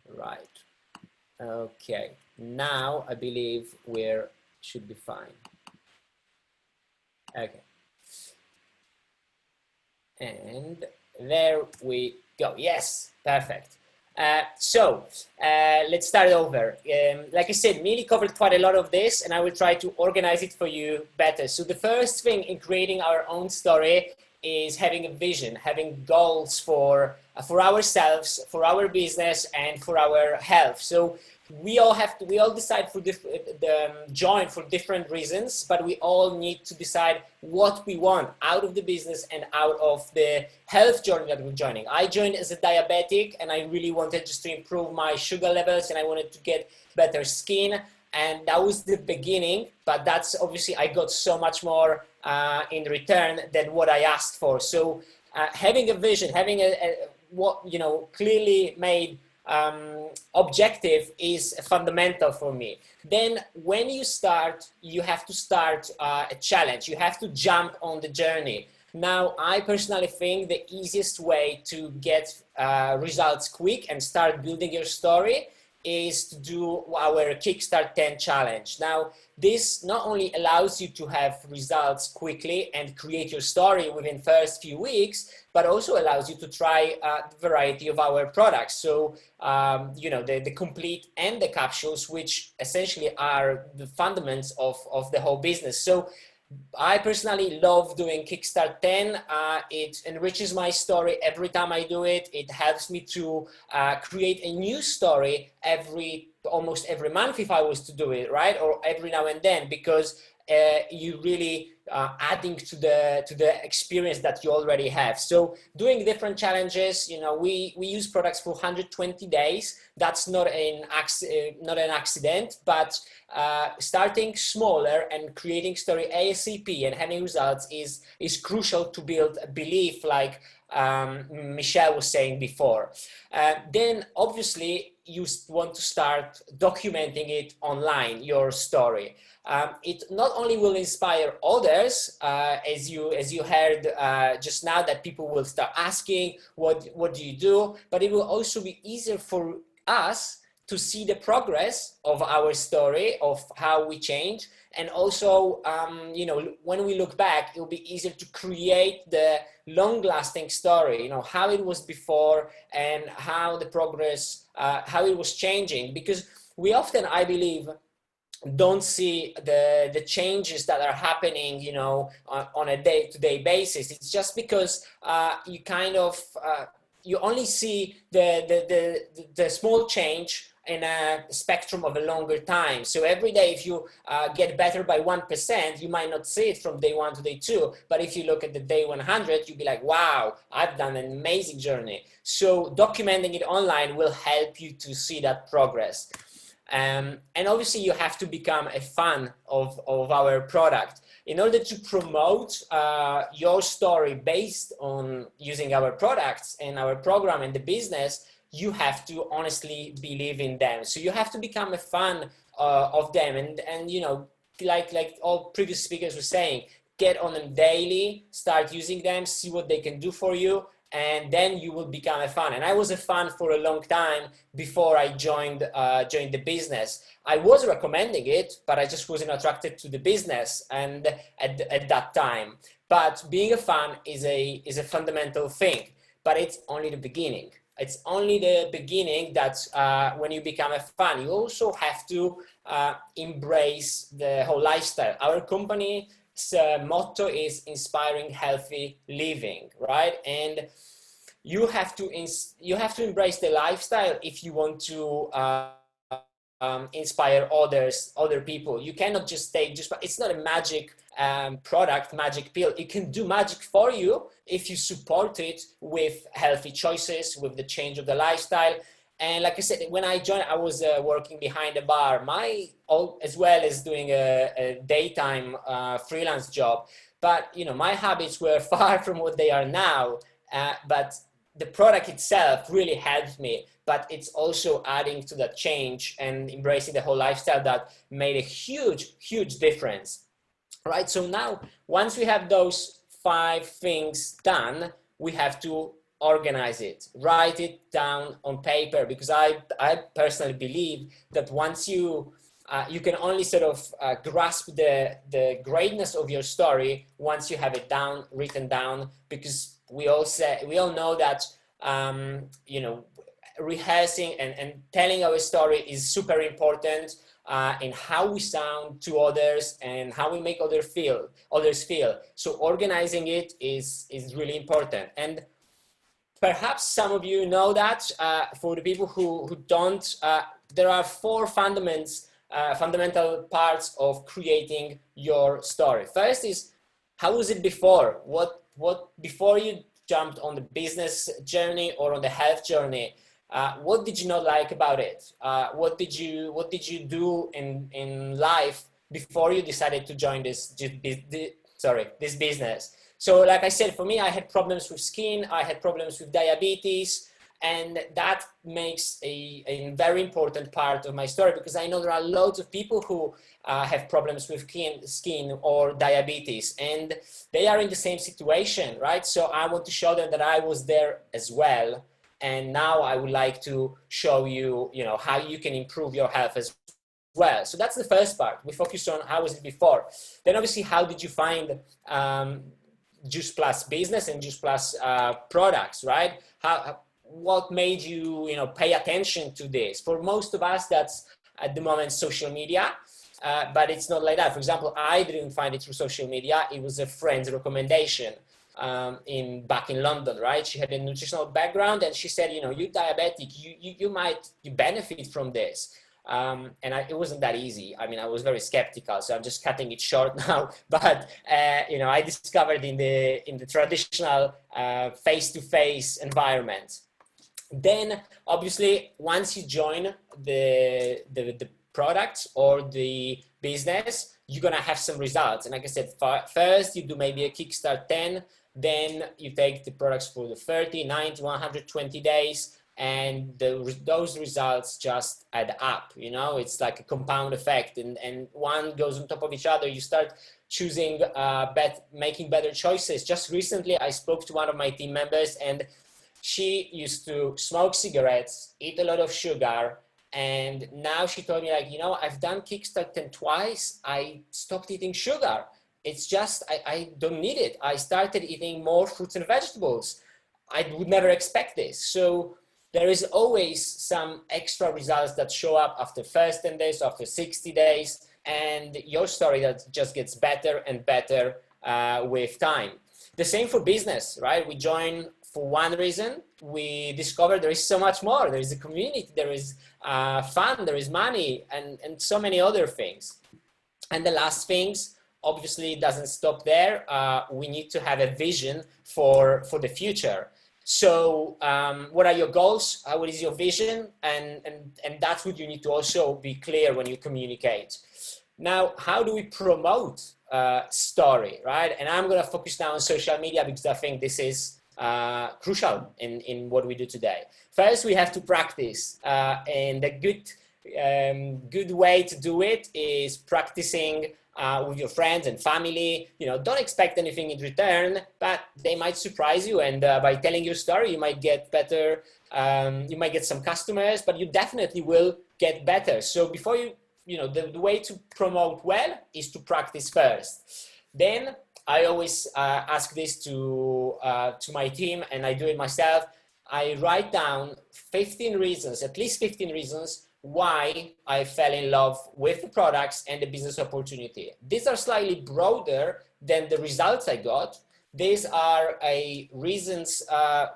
Speaker 13: Right, okay. Now I believe we're should be fine. Okay. And there we go. Yes, perfect. Let's start over. Like I said, Millie covered quite a lot of this, and I will try to organize it for you better. So the first thing in creating our own story is having a vision, having goals for ourselves, for our business, and for our health. So we all decide for join for different reasons, but we all need to decide what we want out of the business and out of the health journey that we're joining. I joined as a diabetic, and I really wanted just to improve my sugar levels, and I wanted to get better skin, and that was the beginning. But that's obviously I got so much more in return than what I asked for. So having a vision, having what clearly made objective is fundamental for me. Then when you start, you have to start a challenge. You have to jump on the journey. Now, I personally think the easiest way to get results quick and start building your story is to do our Kickstart 10 challenge. Now, this not only allows you to have results quickly and create your story within first few weeks, but also allows you to try a variety of our products. So, the complete and the capsules, which essentially are the fundamentals of the whole business. So I personally love doing Kickstart 10. It enriches my story every time I do it. It helps me to create a new story almost every month if I was to do it, right? Or every now and then, because you really adding to the experience that you already have. So doing different challenges, we use products for 120 days. That's not an accident, but starting smaller and creating story ASAP and having results is crucial to build a belief, like Michelle was saying before. Then obviously you want to start documenting it online, your story. It not only will inspire others, as you heard just now, that people will start asking, what do you do? But it will also be easier for us to see the progress of our story, of how we change. And also, when we look back, it'll be easier to create the long-lasting story, how it was before and how the progress, how it was changing. Because we often, I believe, don't see the changes that are happening, on a day-to-day basis. It's just because you kind of, you only see the small change in a spectrum of a longer time. So every day, if you get better by 1%, you might not see it from day 1 to day 2. But if you look at the day 100, you'll be like, wow, I've done an amazing journey. So documenting it online will help you to see that progress. And obviously you have to become a fan of our product. In order to promote your story based on using our products and our program and the business, you have to honestly believe in them. So you have to become a fan of them, and like all previous speakers were saying, get on them daily, start using them, see what they can do for you, and then you will become a fan. And I was a fan for a long time before I joined the business. I was recommending it, but I just wasn't attracted to the business and at that time. But being a fan is a fundamental thing, but it's only the beginning. It's only the beginning that when you become a fan, you also have to embrace the whole lifestyle. Our company's motto is inspiring healthy living, right? And you have to embrace the lifestyle if you want to inspire other people. You cannot just take it's not a magic product, magic pill. It can do magic for you if you support it with healthy choices, with the change of the lifestyle. And like I said, when I joined, I was working behind a bar, as well as doing a daytime freelance job. But my habits were far from what they are now. But the product itself really helped me. But it's also adding to that change and embracing the whole lifestyle that made a huge, huge difference. Right? So now, once we have those 5 things done, we have to organize it, write it down on paper, because I personally believe that once you can only sort of grasp the greatness of your story once you have it written down, because we all know that rehearsing and telling our story is super important in how we sound to others and how we make others feel. So organizing it is really important. And perhaps some of you know that. For the people who don't, there are 4 fundamental parts of creating your story. First is, how was it before? What before you jumped on the business journey or on the health journey? What did you not like about it? What did you do in life before you decided to join this business? So like I said, for me, I had problems with skin, I had problems with diabetes, and that makes a very important part of my story, because I know there are loads of people who have problems with skin or diabetes, and they are in the same situation, right? So I want to show them that I was there as well. And now I would like to show you, how you can improve your health as well. So that's the first part. We focus on how was it before. Then obviously, how did you find Juice Plus business and Juice Plus products, right? What made you, pay attention to this? For most of us, that's at the moment social media, but it's not like that. For example, I didn't find it through social media. It was a friend's recommendation back in London, right? She had a nutritional background, and she said, you're diabetic, you benefit from this. It wasn't that easy. I mean, I was very skeptical, so I'm just cutting it short now. But I discovered in the traditional face-to-face environment. Then, obviously, once you join the product or the business, you're gonna have some results. And like I said, first you do maybe a Kickstart 10, then you take the products for the 30, 90, 120 days. And those results just add up, it's like a compound effect, and one goes on top of each other. You start choosing, making better choices. Just recently, I spoke to one of my team members, and she used to smoke cigarettes, eat a lot of sugar, and now she told me, I've done Kickstart 10 twice. I stopped eating sugar. It's just, I don't need it. I started eating more fruits and vegetables. I would never expect this. So there is always some extra results that show up after first 10 days, after 60 days, and your story that just gets better and better with time. The same for business, right? We join for one reason. We discover there is so much more. There is a community, there is fun, there is money, and so many other things. And the last things, obviously, it doesn't stop there. We need to have a vision for the future. So what are your goals? What is your vision? And that's what you need to also be clear when you communicate. Now, how do we promote story, right? And I'm going to focus now on social media, because I think this is crucial in what we do today. First, we have to practice. And a good way to do it is practicing with your friends and family. Don't expect anything in return, but they might surprise you, and by telling your story, you might get better. You might get some customers, but you definitely will get better. So before the way to promote well is to practice first. Then I always ask this to my team, and I do it myself. I write down 15 reasons, at least 15 reasons, why I fell in love with the products and the business opportunity. These are slightly broader than the results I got. These are reasons,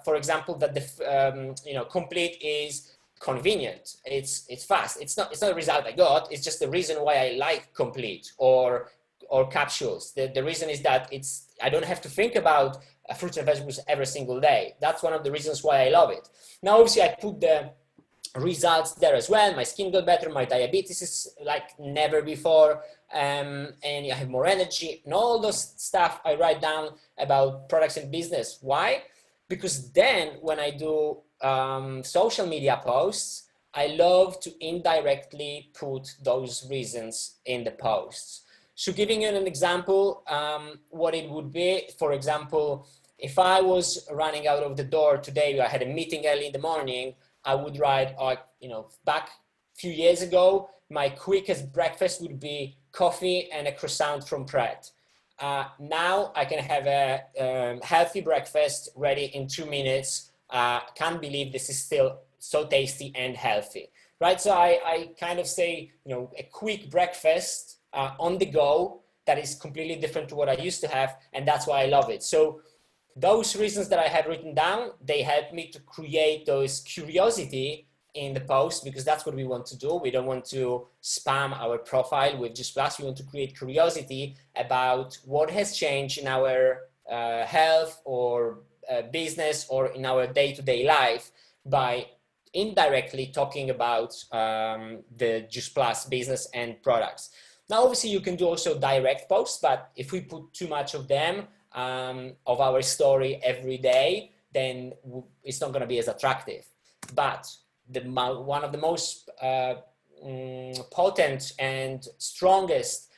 Speaker 13: for example, that the complete is convenient, it's fast. It's not a result I got, it's just the reason why I like Complete or capsules. The reason is that I don't have to think about fruits and vegetables every single day. That's one of the reasons why I love it. Now, obviously, I put the results there as well. My skin got better, my diabetes is like never before, and I have more energy, and all those stuff I write down about products and business. Why? Because then when I do social media posts, I love to indirectly put those reasons in the posts. So giving you an example, what it would be, for example, if I was running out of the door today, I had a meeting early in the morning, I would write, back a few years ago, my quickest breakfast would be coffee and a croissant from Pret. Now I can have a healthy breakfast ready in 2 minutes. Can't believe this is still so tasty and healthy, right? So I kind of say, a quick breakfast on the go that is completely different to what I used to have, and that's why I love it. So those reasons that I have written down, they help me to create those curiosity in the post, because that's what we want to do. We don't want to spam our profile with Juice Plus. We want to create curiosity about what has changed in our health or business or in our day-to-day life by indirectly talking about the Juice Plus business and products. Now, obviously, you can do also direct posts, but if we put too much of them, of our story every day, then it's not going to be as attractive. But one of the most potent and strongest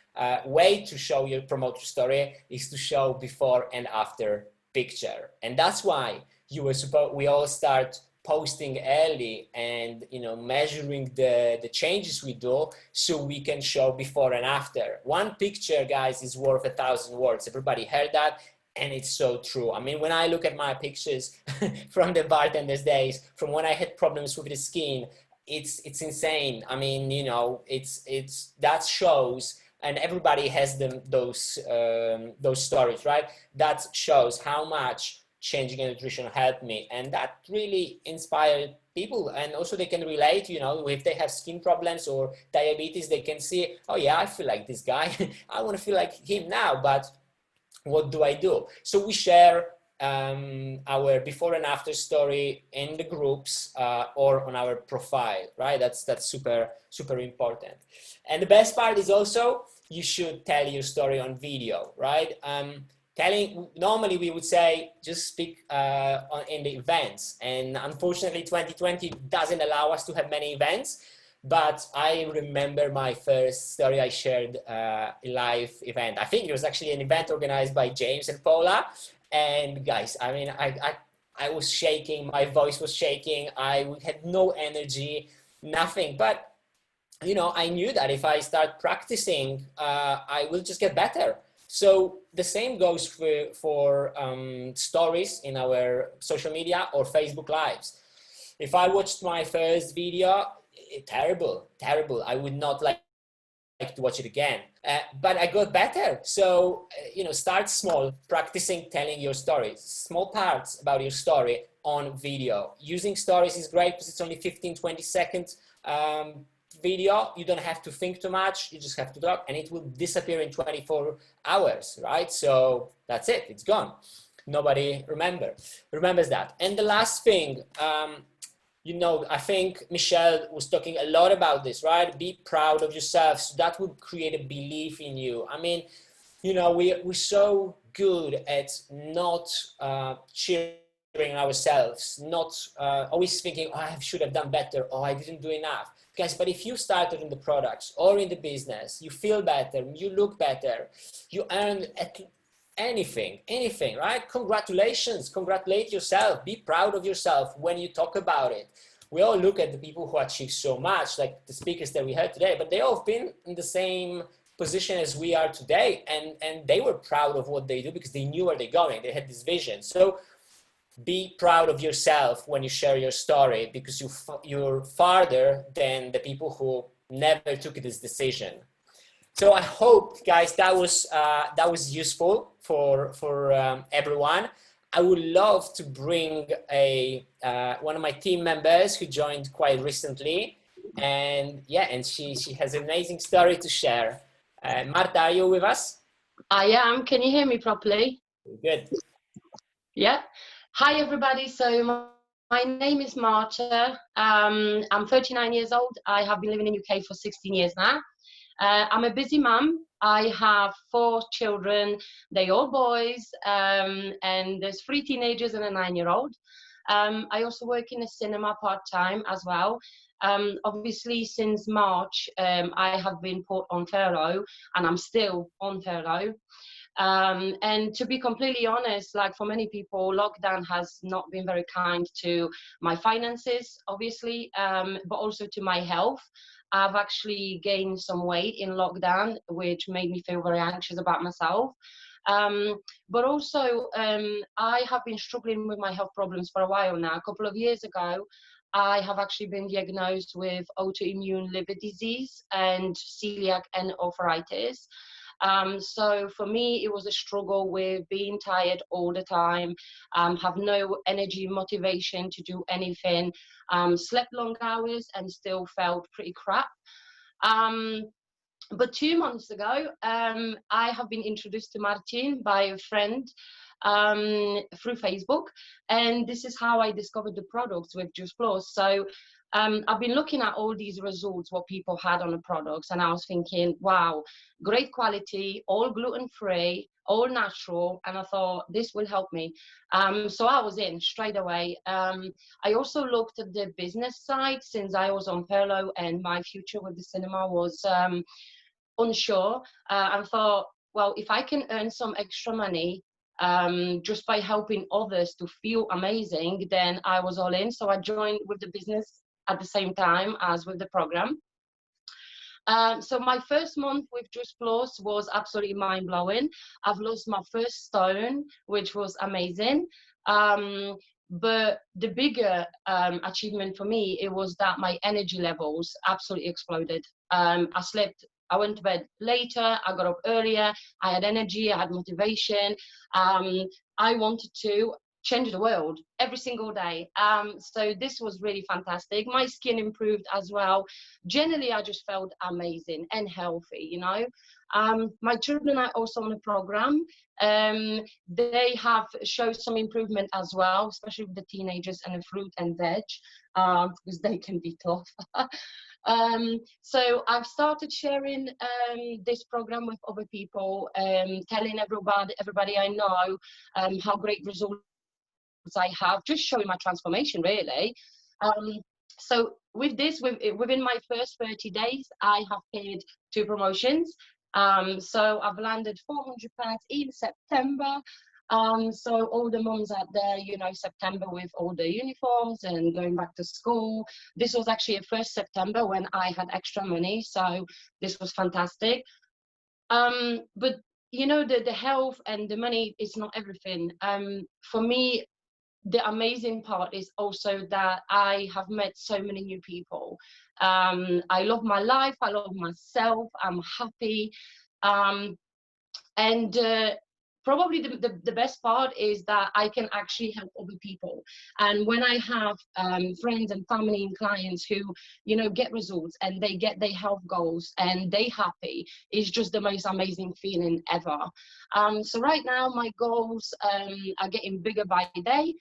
Speaker 13: way to promote your story is to show before and after picture. And that's why we all start posting early and measuring the changes we do, so we can show before and after. One picture, guys, is worth 1,000 words. Everybody heard that, and it's so true. I mean, when I look at my pictures from the bartender's days, from when I had problems with the skin, it's insane. I mean, that shows, and everybody has those stories, right? That shows how much changing in nutrition helped me, and that really inspired people. And also they can relate, if they have skin problems or diabetes, they can see, oh yeah, I feel like this guy. I want to feel like him now, but what do I do? So we share our before and after story in the groups or on our profile, right? That's super, super important. And the best part is also, you should tell your story on video, right? Normally we would say just speak in the events, and unfortunately 2020 doesn't allow us to have many events. But I remember my first story I shared a live event. I think it was actually an event organized by James and Paula. And guys, I mean, I was shaking, my voice was shaking, I had no energy, nothing. But I knew that if I start practicing, I will just get better. So the same goes for stories in our social media or Facebook Lives. If I watched my first video, terrible. I would not like to watch it again. But I got better. So, start small, practicing telling your stories, small parts about your story on video. Using stories is great because it's only 15-20 seconds video. You don't have to think too much. You just have to talk, and it will disappear in 24 hours, right? So that's it. It's gone. Nobody remembers that. And the last thing, I think Michelle was talking a lot about this, right? Be proud of yourself. So that would create a belief in you. I mean, we're so good at not cheering ourselves, not always thinking, oh, I should have done better, or I didn't do enough. Guys, but if you started in the products or in the business, you feel better, you look better, you earn anything, right? Congratulations, congratulate yourself, be proud of yourself when you talk about it. We all look at the people who achieve so much, like the speakers that we heard today, but they all have been in the same position as we are today, and they were proud of what they do because they knew where they're going, they had this vision. So be proud of yourself when you share your story, because you're farther than the people who never took this decision. So I hope, guys, that was useful for everyone. I would love to bring one of my team members who joined quite recently, and yeah, and she has an amazing story to share. Marta, are you with us?
Speaker 14: I am. Can you hear me properly?
Speaker 13: Good.
Speaker 14: Yeah. Hi, everybody. So my name is Marta. I'm 39 years old. I have been living in UK for 16 years now. I'm a busy mum. I have 4 children. They're all boys, and there's 3 teenagers and a 9-year-old. I also work in a cinema part-time as well. Obviously, since March, I have been put on furlough, and I'm still on furlough. And to be completely honest, like for many people, lockdown has not been very kind to my finances, obviously, but also to my health. I've actually gained some weight in lockdown, which made me feel very anxious about myself. But also, I have been struggling with my health problems for a while now. A couple of years ago, I have actually been diagnosed with autoimmune liver disease and celiac and arthritis. So for me, it was a struggle with being tired all the time, have no energy, motivation to do anything, slept long hours and still felt pretty crap. But 2 months ago, I have been introduced to Marcin by a friend through Facebook, and this is how I discovered the products with Juice Plus. So I've been looking at all these results, what people had on the products, and I was thinking, wow, great quality, all gluten-free, all natural, and I thought this will help me. So I was in straight away. I also looked at the business side since I was on furlough and my future with the cinema was unsure, and thought, well, if I can earn some extra money just by helping others to feel amazing, then I was all in. So I joined with the business at the same time as with the program. So my first month with Juice Plus was absolutely mind-blowing. I've lost my first stone, which was amazing. But the bigger achievement for me, it was that my energy levels absolutely exploded. I went to bed later, I got up earlier, I had energy, I had motivation. I wanted to change the world every single day. So this was really fantastic. My skin improved as well. Generally, I just felt amazing and healthy, you know. My children are also on the program. They have showed some improvement as well, especially with the teenagers and the fruit and veg, because they can be tough. So I've started sharing this program with other people, telling everybody I know how great results I have, just showing my transformation really. So with this, within my first 30 days, I have paid 2 promotions. So I've landed £400 in September. So all the mums out there, you know, September with all the uniforms and going back to school. This was actually a 1st September when I had extra money, so this was fantastic. But you know, the health and the money is not everything. For me, the amazing part is also that I have met so many new people. I love my life, I love myself, I'm happy. And probably the best part is that I can actually help other people. And when I have friends and family and clients who, you know, get results and they get their health goals and they happy, it's just the most amazing feeling ever. So right now my goals are getting bigger by the day.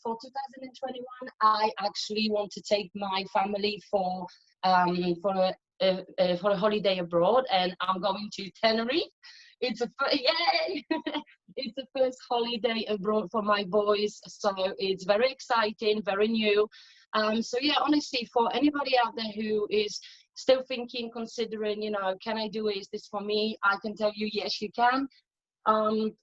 Speaker 14: For 2021, I actually want to take my family for a holiday abroad, and I'm going to Tenerife. It's yay! It's the first holiday abroad for my boys, so it's very exciting, very new. So yeah, honestly, for anybody out there who is still thinking, considering, you know, can I do it? Is this for me? I can tell you, yes, you can.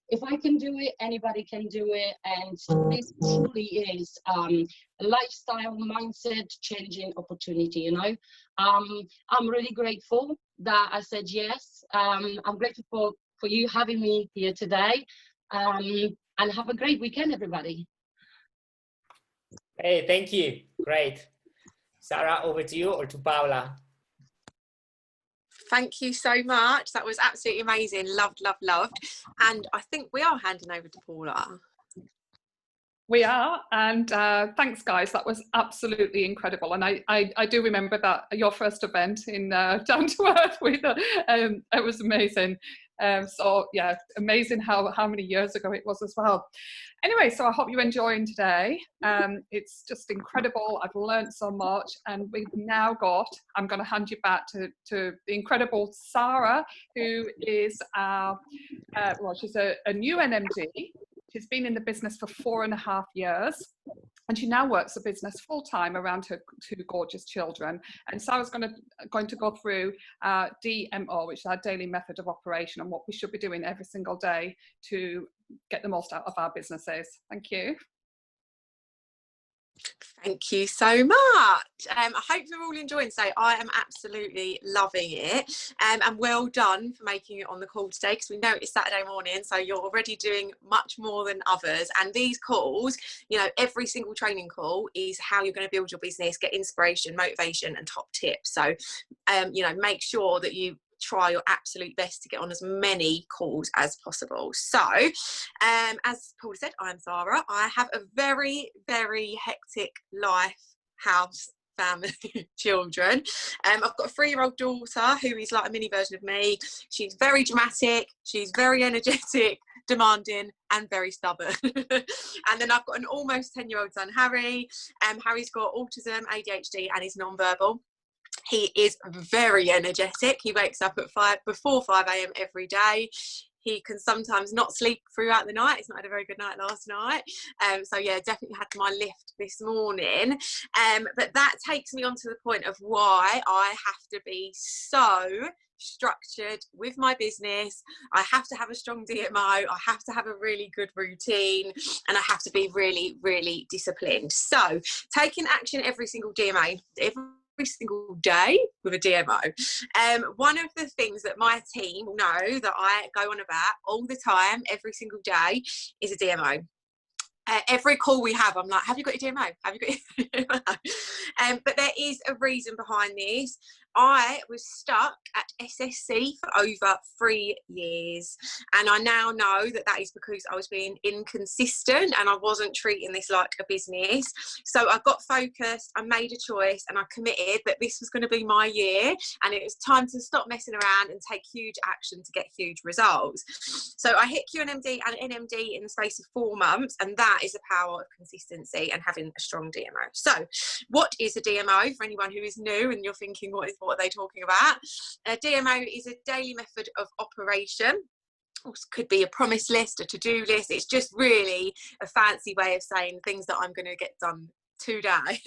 Speaker 14: If I can do it, anybody can do it, and this truly is a lifestyle mindset changing opportunity, you know. I'm really grateful that I said yes. I'm grateful for you having me here today, and have a great weekend, everybody.
Speaker 13: Hey, thank you. Great. Sara, over to you, or to Paula?
Speaker 2: Thank you so much. That was absolutely amazing. Loved, loved, loved. And I think we are handing over to Paula.
Speaker 3: We are, and thanks guys, that was absolutely incredible. And I do remember that your first event in Down to Earth with it was amazing. So yeah, amazing how many years ago it was as well. Anyway, so I hope you're enjoying today. It's just incredible. I've learned so much, and we've now got, I'm going to hand you back to the incredible Sara, who is our, well, she's a new NMD. She's been in the business for 4.5 years, and she now works the business full time around her 2 gorgeous children. And Sarah's going to go through DMO, which is our daily method of operation, and what we should be doing every single day to get the most out of our businesses. Thank you.
Speaker 2: Thank you so much. I hope you're all enjoying today. I am absolutely loving it, and well done for making it on the call today, because we know it's Saturday morning, so you're already doing much more than others. And these calls, you know, every single training call is how you're going to build your business, get inspiration, motivation and top tips. So you know, make sure that you try your absolute best to get on as many calls as possible. So as Paula said, I'm Sara. I have a very, very hectic life, house, family, children. I've got a 3-year-old daughter who is like a mini version of me. She's very dramatic, she's very energetic, demanding and very stubborn. And then I've got an almost 10-year-old son, Harry. Harry's got autism, ADHD and is non-verbal. He is very energetic. He wakes up at before 5 a.m. every day. He can sometimes not sleep throughout the night. He's not had a very good night last night. So yeah, definitely had my lift this morning. But that takes me on to the point of why I have to be so structured with my business. I have to have a strong DMO. I have to have a really good routine, and I have to be really, really disciplined. So taking action every single DMO, every single day with a DMO. One of the things that my team know that I go on about all the time, every single day, is a DMO. Every call we have, I'm like, have you got your DMO? Have you got your DMO? But there is a reason behind this. I was stuck at SSC for over 3 years, and I now know that that is because I was being inconsistent and I wasn't treating this like a business. So I got focused, I made a choice, and I committed that this was going to be my year, and it was time to stop messing around and take huge action to get huge results. So I hit QNMD and NMD in the space of 4 months, and that is the power of consistency and having a strong DMO. So what is a DMO for anyone who is new and you're thinking, what are they talking about? A DMO is a daily method of operation. Could be a promise list, a to-do list. It's just really a fancy way of saying things that I'm going to get done today.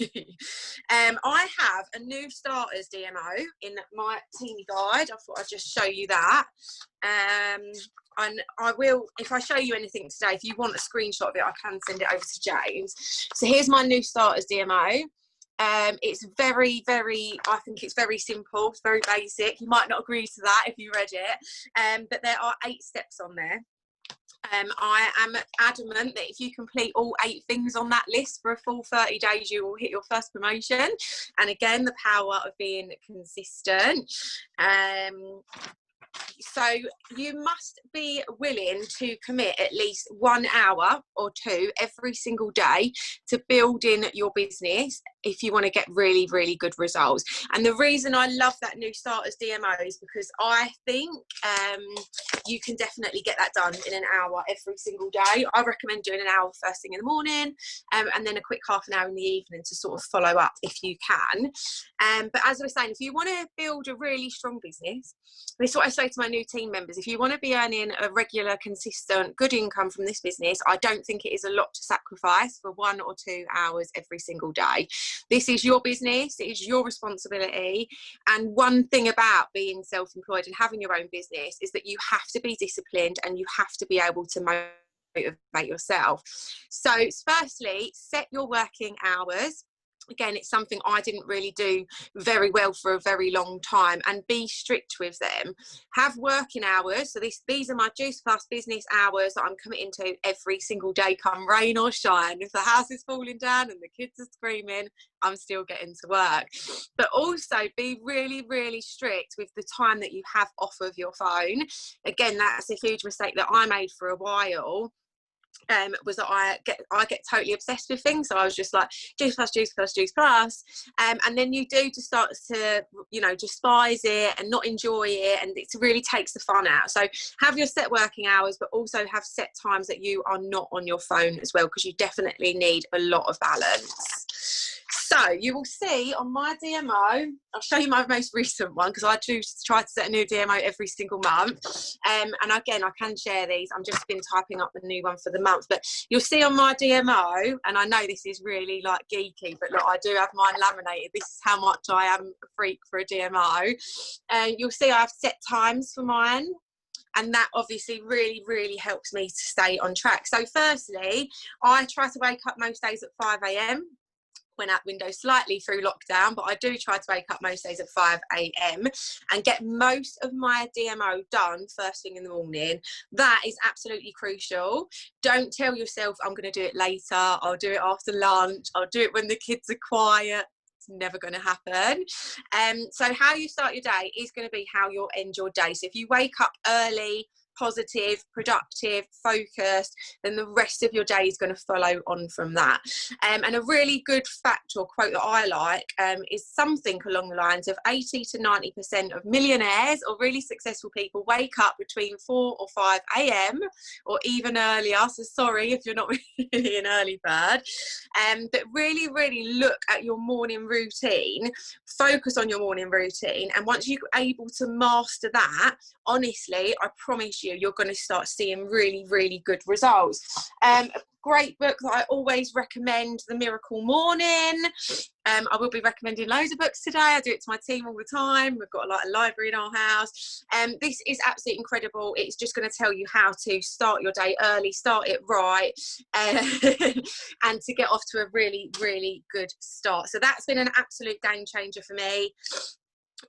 Speaker 2: I have a new starters DMO in my teeny guide. I thought I'd just show you that. And I will, if I show you anything today, if you want a screenshot of it, I can send it over to James. So here's my new starters DMO. It's very, I think it's very simple. It's very basic. You might not agree to that if you read it, but there are 8 steps on there. I am adamant that if you complete all 8 things on that list for a full 30 days, you will hit your first promotion. And again, the power of being consistent. So you must be willing to commit at least 1 hour or 2 every single day to building your business if you want to get really, really good results. And the reason I love that new starters DMO is because I think you can definitely get that done in an hour every single day. I recommend doing an hour first thing in the morning, and then a quick half an hour in the evening to sort of follow up if you can. But as I was saying, if you want to build a really strong business, this is what I say to my new team members: if you want to be earning a regular, consistent, good income from this business, I don't think it is a lot to sacrifice for 1 or 2 hours every single day. This is your business, it is your responsibility. And one thing about being self-employed and having your own business is that you have to be disciplined and you have to be able to motivate yourself. So firstly, set your working hours. Again, it's something I didn't really do very well for a very long time, and be strict with them. Have working hours. So these are my Juice Plus business hours that I'm committing to every single day, come rain or shine. If the house is falling down and the kids are screaming, I'm still getting to work. But also be really, really strict with the time that you have off of your phone. Again, that's a huge mistake that I made for a while. was that I get totally obsessed with things. So I was just like juice plus juice plus juice plus, and then you do just start to, you know, despise it and not enjoy it, and it really takes the fun out. So have your set working hours, but also have set times that you are not on your phone as well, because you definitely need a lot of balance. So you will see on my DMO, I'll show you my most recent one, because I do try to set a new DMO every single month. And again, I can share these. I've just been typing up the new one for the month. But you'll see on my DMO, and I know this is really like geeky, but look, I do have mine laminated. This is how much I am a freak for a DMO. You'll see I have set times for mine. And that obviously really, really helps me to stay on track. So firstly, I try to wake up most days at 5 a.m. went out window slightly through lockdown, but I do try to wake up most days at 5 a.m. and get most of my DMO done first thing in the morning. That is absolutely crucial. Don't tell yourself, I'm going to do it later, I'll do it after lunch, I'll do it when the kids are quiet. It's never going to happen. So how you start your day is going to be how you'll end your day. So if you wake up early, positive, productive, focused, then the rest of your day is going to follow on from that. And a really good fact or quote that I like is something along the lines of 80 to 90% of millionaires or really successful people wake up between 4 or 5 a.m. or even earlier. So sorry if you're not really an early bird. But really, really look at your morning routine, focus on your morning routine. And once you're able to master that, honestly, I promise you're going to start seeing really, really good results. A great book that I always recommend, The Miracle Morning. I will be recommending loads of books today. I do it to my team all the time. We've got a library in our house. This is absolutely incredible. It's just going to tell you how to start your day early, start it right, and to get off to a really, really good start. So that's been an absolute game changer for me.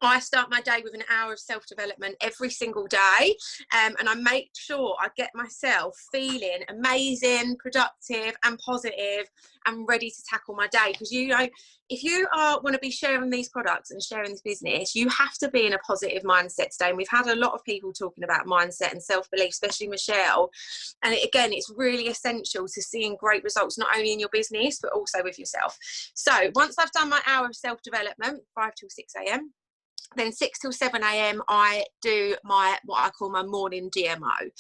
Speaker 2: I start my day with an hour of self-development every single day, and I make sure I get myself feeling amazing, productive and positive and ready to tackle my day. Because, you know, if you want to be sharing these products and sharing this business, you have to be in a positive mindset today. And we've had a lot of people talking about mindset and self-belief, especially Michelle. And again, it's really essential to seeing great results, not only in your business, but also with yourself. So once I've done my hour of self-development, 5 till 6 a.m., then 6 till 7 a.m. I do my what I call my morning DMO.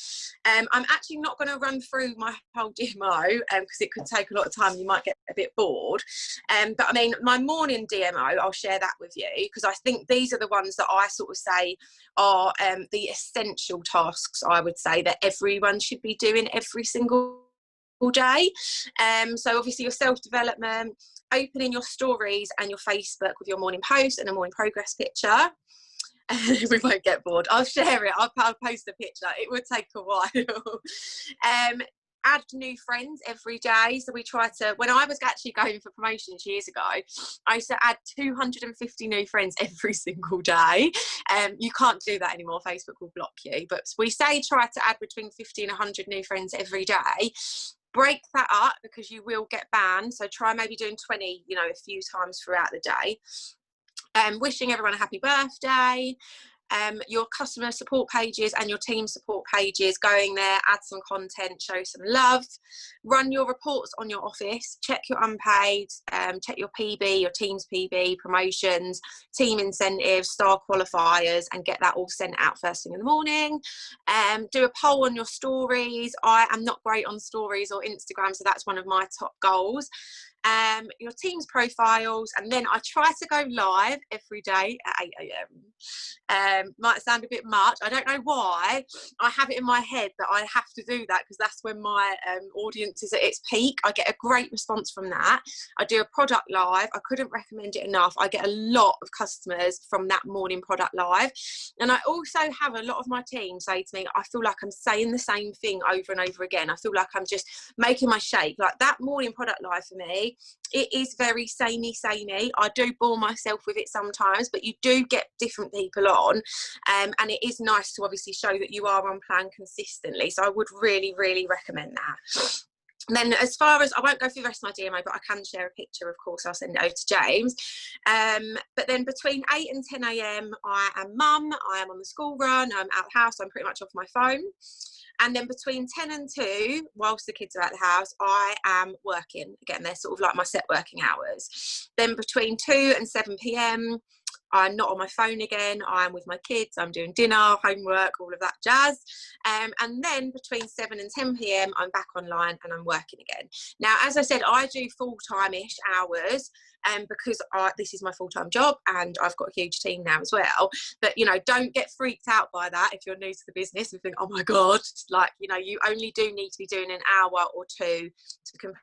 Speaker 2: I'm actually not going to run through my whole DMO because it could take a lot of time. You might get a bit bored. But I mean, my morning DMO, I'll share that with you, because I think these are the ones that I sort of say are the essential tasks, I would say, that everyone should be doing every single day. So obviously your self-development, opening your stories and your Facebook with your morning post and a morning progress picture. We won't get bored. I'll share it. I'll post a picture. It would take a while. Add new friends every day. So we try to, when I was actually going for promotions years ago, I used to add 250 new friends every single day. You can't do that anymore. Facebook will block you. But we say try to add between 50 and 100 new friends every day. Break that up because you will get banned. So try maybe doing 20, you know, a few times throughout the day. Wishing everyone a happy birthday. Your customer support pages and your team support pages, going there, add some content, show some love. Run your reports on your office, check your unpaid, check your PB, your team's PB, promotions, team incentives, star qualifiers, and get that all sent out first thing in the morning. Do a poll on your stories. I am not great on stories or Instagram, so that's one of my top goals. Your team's profiles, and then I try to go live every day at 8 a.m. Might sound a bit much. I don't know why. I have it in my head that I have to do that because that's when my audience is at its peak. I get a great response from that. I do a product live. I couldn't recommend it enough. I get a lot of customers from that morning product live. And I also have a lot of my team say to me, I feel like I'm saying the same thing over and over again. I feel like I'm just making my shake. Like that morning product live for me, it is very samey. I do bore myself with it sometimes, but you do get different people on, and it is nice to obviously show that you are on plan consistently. So I would really, really recommend that. And then as far as, I won't go through the rest of my DMO, but I can share a picture, of course. I'll send it over to James. But then between 8 and 10 a.m, I am mum, I am on the school run, I'm out of the house, I'm pretty much off my phone. And then between 10 and 2, whilst the kids are at the house, I am working. Again, they're sort of like my set working hours. Then between 2 and 7 p.m, I'm not on my phone again. I'm with my kids. I'm doing dinner, homework, all of that jazz. And then between 7 and 10 p.m, I'm back online and I'm working again. Now, as I said, I do full-time-ish hours because this is my full-time job and I've got a huge team now as well. But, you know, don't get freaked out by that if you're new to the business and think, oh my God, like, you know, you only do need to be doing an hour or two to complete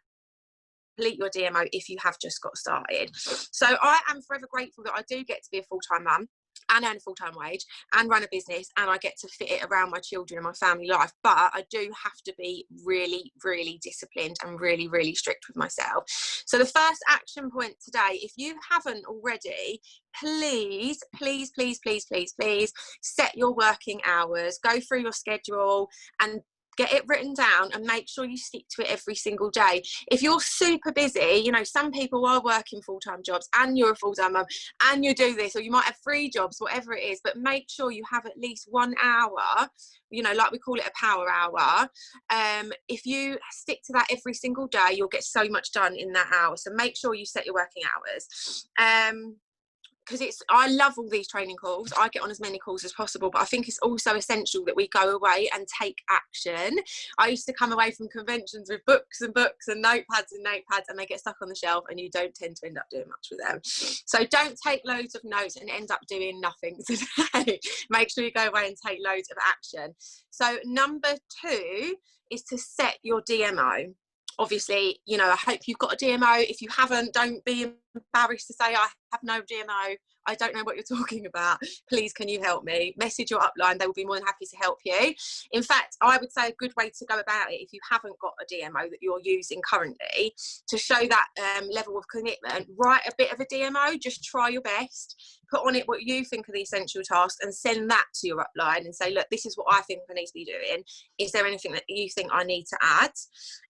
Speaker 2: your DMO if you have just got started. So I am forever grateful that I do get to be a full-time mum and earn a full-time wage and run a business, and I get to fit it around my children and my family life. But I do have to be really, really disciplined and really, really strict with myself. So the first action point today, if you haven't already, please, please, please, please, please, please set your working hours, go through your schedule and get it written down and make sure you stick to it every single day. If you're super busy, you know, some people are working full-time jobs and you're a full-time mum and you do this, or you might have 3 jobs, whatever it is, but make sure you have at least 1 hour, you know, like we call it a power hour. If you stick to that every single day, you'll get so much done in that hour. So make sure you set your working hours. Because I love all these training calls. I get on as many calls as possible, but I think it's also essential that we go away and take action. I used to come away from conventions with books and books and notepads and notepads, and they get stuck on the shelf and you don't tend to end up doing much with them. So don't take loads of notes and end up doing nothing today. Make sure you go away and take loads of action. So number 2 is to set your DMO. Obviously, you know, I hope you've got a DMO. If you haven't, don't be embarrassed to say, I have no DMO. I don't know what you're talking about. Please, can you help me? Message your upline. They will be more than happy to help you. In fact, I would say a good way to go about it, if you haven't got a DMO that you're using currently, to show that level of commitment, write a bit of a DMO. Just try your best. Put on it what you think are the essential tasks and send that to your upline and say, look, this is what I think I need to be doing. Is there anything that you think I need to add?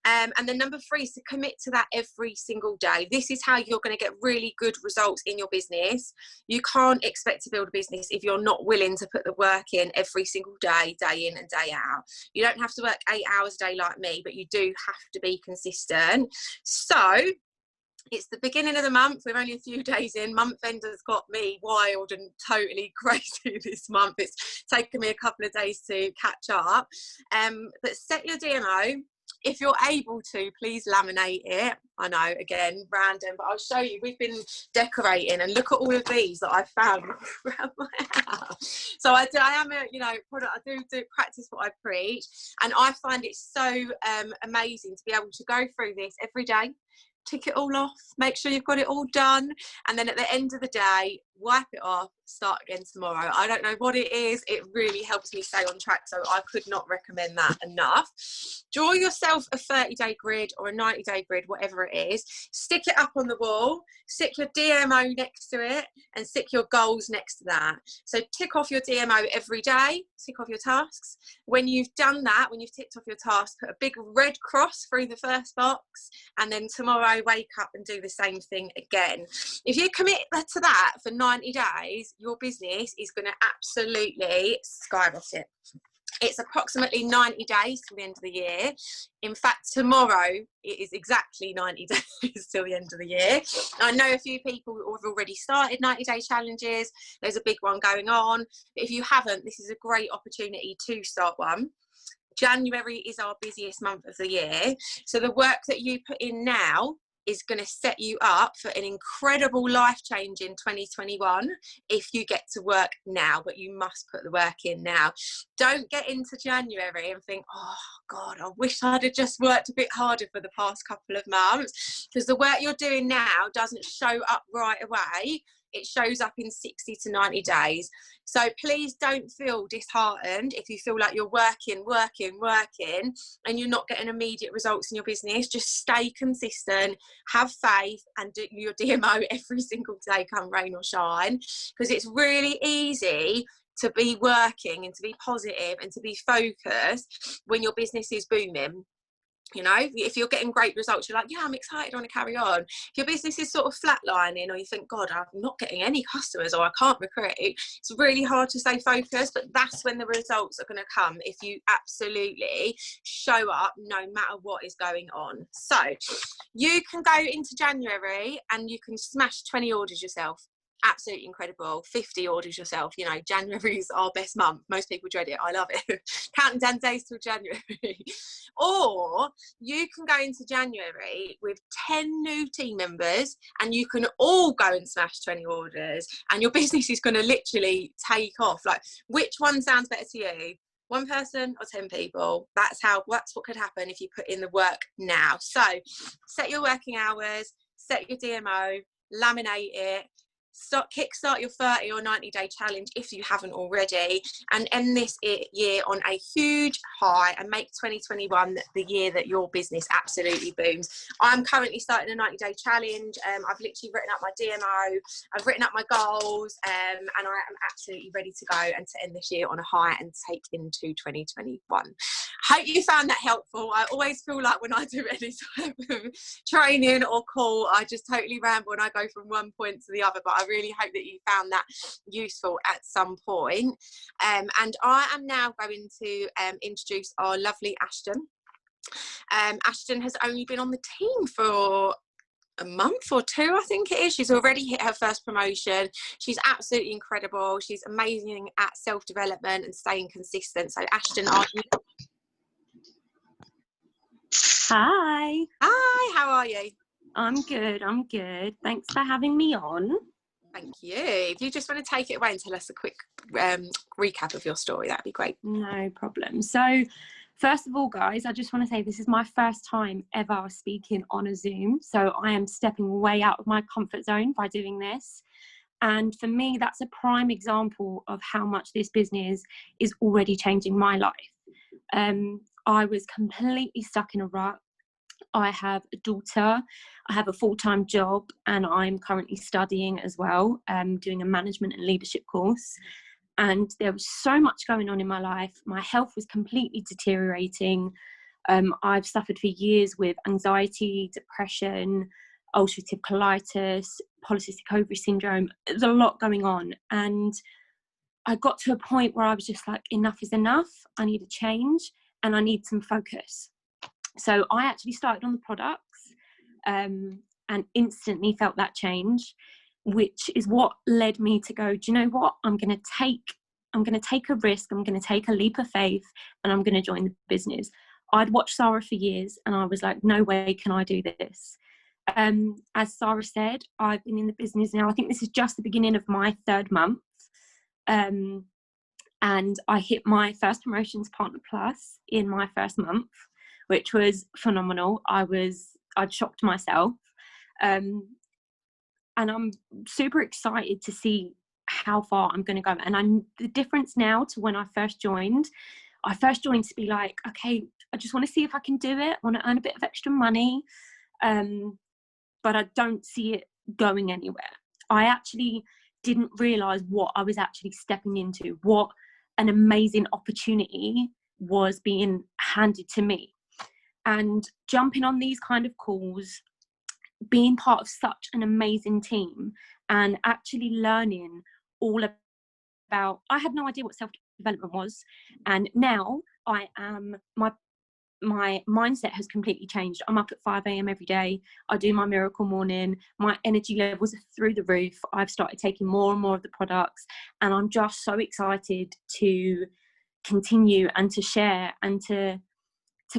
Speaker 2: And then number 3 is to commit to that every single day. This is how you're going to get really good results in your business. You can't expect to build a business if you're not willing to put the work in every single day, day in and day out. You don't have to work 8 hours a day like me, but you do have to be consistent. So it's the beginning of the month. We're only a few days in. Month end has got me wild and totally crazy this month. It's taken me a couple of days to catch up. But set your DMO. If you're able to, please laminate it. I know, again, random, but I'll show you. We've been decorating, and look at all of these that I've found around my house. So I am a, you know, product. I do practice what I preach, and I find it so amazing to be able to go through this every day, tick it all off, make sure you've got it all done, and then at the end of the day, wipe it off, start again tomorrow. I don't know what it is, it really helps me stay on track, so I could not recommend that enough. Draw yourself a 30-day grid or a 90-day grid, whatever it is, stick it up on the wall, stick your DMO next to it, and stick your goals next to that. So tick off your DMO every day, tick off your tasks. When you've done that, when you've ticked off your tasks, put a big red cross through the first box, and then tomorrow wake up and do the same thing again. If you commit to that for 90 days, your business is going to absolutely skyrocket. It's approximately 90 days till the end of the year. In fact, tomorrow it is exactly 90 days till the end of the year. I know a few people who have already started 90-day challenges. There's a big one going on. But if you haven't, this is a great opportunity to start one. January is our busiest month of the year. So the work that you put in now is going to set you up for an incredible life change in 2021 if you get to work now, but you must put the work in now. Don't get into January and think, oh God, I wish I'd have just worked a bit harder for the past couple of months, because the work you're doing now doesn't show up right away. It shows up in 60 to 90 days. So please don't feel disheartened if you feel like you're working and you're not getting immediate results in your business. Just stay consistent, have faith, and do your DMO every single day, come rain or shine, because it's really easy to be working and to be positive and to be focused when your business is booming. You know, if you're getting great results, you're like, yeah, I'm excited, I want to carry on. If your business is sort of flatlining, or you think, God, I'm not getting any customers, or I can't recruit, it's really hard to stay focused. But that's when the results are going to come, if you absolutely show up no matter what is going on. So you can go into January and you can smash 20 orders yourself. Absolutely incredible. 50 orders yourself. You know, January is our best month. Most people dread it. I love it. Counting down days till January. Or you can go into January with 10 new team members and you can all go and smash 20 orders, and your business is going to literally take off. Like, which one sounds better to you? One person or 10 people? That's what could happen if you put in the work now. So set your working hours, set your DMO, laminate it, kickstart your 30 or 90-day challenge if you haven't already, and end this year on a huge high and make 2021 the year that your business absolutely booms. I'm currently starting a 90-day challenge. I've literally written up my DMO, I've written up my goals, and I am absolutely ready to go and to end this year on a high and take into 2021. Hope you found that helpful. I always feel like when I do any type of training or call, I just totally ramble and I go from one point to the other, but I really hope that you found that useful at some point. And I am now going to introduce our lovely Ashton. Ashton has only been on the team for a month or two, I think it is. She's already hit her first promotion. She's absolutely incredible. She's amazing at self-development and staying consistent. So Ashton, are you?
Speaker 15: Hi.
Speaker 2: Hi, how are you?
Speaker 15: I'm good, Thanks for having me on.
Speaker 2: Thank you. If you just want to take it away and tell us a quick recap of your story, that'd be great.
Speaker 15: No problem. So first of all, guys, I just want to say this is my first time ever speaking on a Zoom. So I am stepping way out of my comfort zone by doing this. And for me, that's a prime example of how much this business is already changing my life. I was completely stuck in a rut. I have a daughter, I have a full-time job, and I'm currently studying as well, doing a management and leadership course. And there was so much going on in my life. My health was completely deteriorating. I've suffered for years with anxiety, depression, ulcerative colitis, polycystic ovary syndrome. There's a lot going on. And I got to a point where I was just like, enough is enough. I need a change and I need some focus. So I actually started on the products and instantly felt that change, which is what led me to go, do you know what? I'm going to take a risk. I'm going to take a leap of faith and I'm going to join the business. I'd watched Sara for years and I was like, no way can I do this. As Sara said, I've been in the business now. I think this is just the beginning of my 3rd month. And I hit my first promotions Partner Plus in my first month, which was phenomenal. I'd shocked myself. And I'm super excited to see how far I'm going to go. And the difference now to when I first joined to be like, okay, I just want to see if I can do it. I want to earn a bit of extra money. But I don't see it going anywhere. I actually didn't realise what I was actually stepping into, what an amazing opportunity was being handed to me. And jumping on these kind of calls, being part of such an amazing team and actually learning all about, I had no idea what self-development was. And now my mindset has completely changed. I'm up at 5 a.m. every day. I do my miracle morning. My energy levels are through the roof. I've started taking more and more of the products. And I'm just so excited to continue and to share and to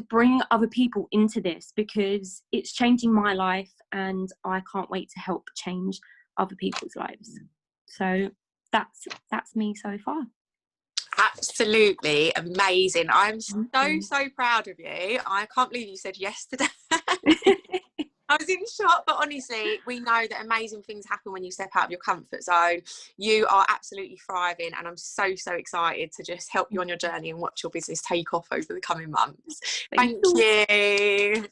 Speaker 15: bring other people into this, because it's changing my life and I can't wait to help change other people's lives. So that's me so far.
Speaker 2: Absolutely amazing. I'm so proud of you. I can't believe you said yes today. I was in shock, but honestly, we know that amazing things happen when you step out of your comfort zone. You are absolutely thriving, and I'm so excited to just help you on your journey and watch your business take off over the coming months. Thank you.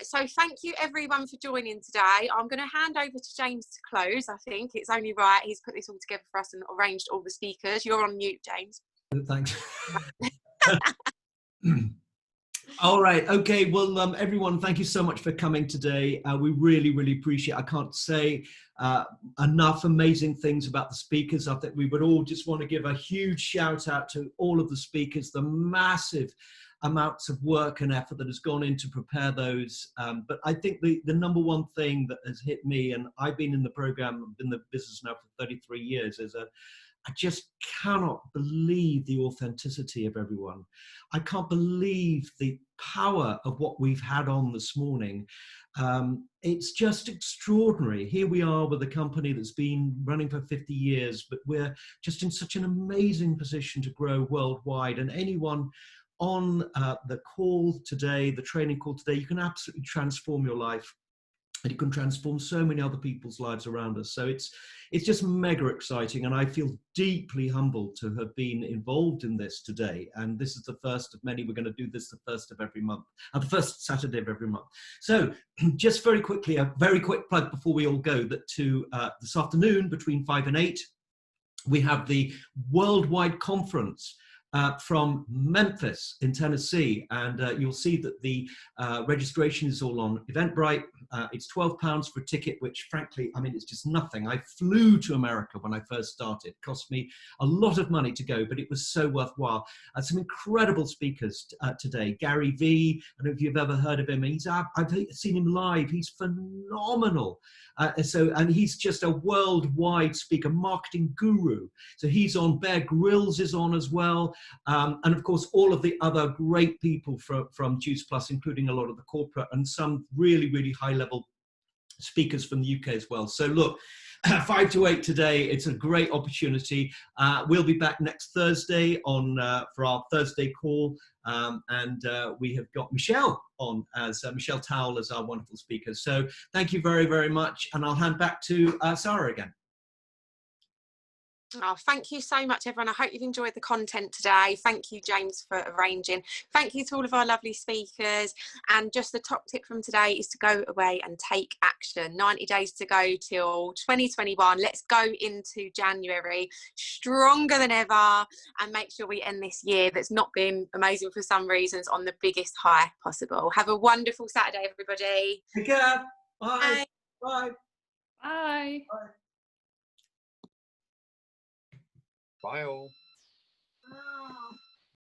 Speaker 2: So thank you everyone for joining today. I'm going to hand over to James to close. I think it's only right. He's put this all together for us and arranged all the speakers. You're on mute, James.
Speaker 5: Thanks. All right. Okay. Well, everyone, thank you so much for coming today. We really, really appreciate it. I can't say enough amazing things about the speakers. I think we would all just want to give a huge shout out to all of the speakers, the massive amounts of work and effort that has gone in to prepare those. But I think the number one thing that has hit me, and I've been in the program, in the business now for 33 years, is I just cannot believe the authenticity of everyone. I can't believe the power of what we've had on this morning. It's just extraordinary. Here we are with a company that's been running for 50 years, but we're just in such an amazing position to grow worldwide. And anyone on the call today, the training call today, you can absolutely transform your life. And you can transform so many other people's lives around us. So it's just mega exciting, and I feel deeply humbled to have been involved in this today. And this is the first of many. We're going to do this the first of every month, the first Saturday of every month. So just very quickly, a very quick plug before we all go, that to this afternoon between 5 and 8, we have the worldwide conference from Memphis in Tennessee, and you'll see that the registration is all on Eventbrite. It's £12 for a ticket, which frankly, I mean, it's just nothing. I flew to America when I first started. It cost me a lot of money to go, but it was so worthwhile. Some incredible speakers today. Gary Vee, I don't know if you've ever heard of him. I've seen him live. He's phenomenal. And he's just a worldwide speaker, marketing guru. So he's on. Bear Grylls is on as well. And of course, all of the other great people from Juice Plus, including a lot of the corporate and some really, really high-level speakers from the UK as well. So look, 5 to 8 today. It's a great opportunity. We'll be back next Thursday for our Thursday call. And we have got Michelle on as Michelle Towell as our wonderful speaker. So thank you very, very much. And I'll hand back to Sara again.
Speaker 2: Oh, thank you so much, everyone. I hope you've enjoyed the content today. Thank you, James, for arranging. Thank you to all of our lovely speakers. And just the top tip from today is to go away and take action. 90 days to go till 2021. Let's go into January stronger than ever and make sure we end this year that's not been amazing for some reasons on the biggest high possible. Have a wonderful Saturday, everybody.
Speaker 5: Take care. Bye. Bye.
Speaker 3: Bye.
Speaker 5: Bye.
Speaker 7: Bye all.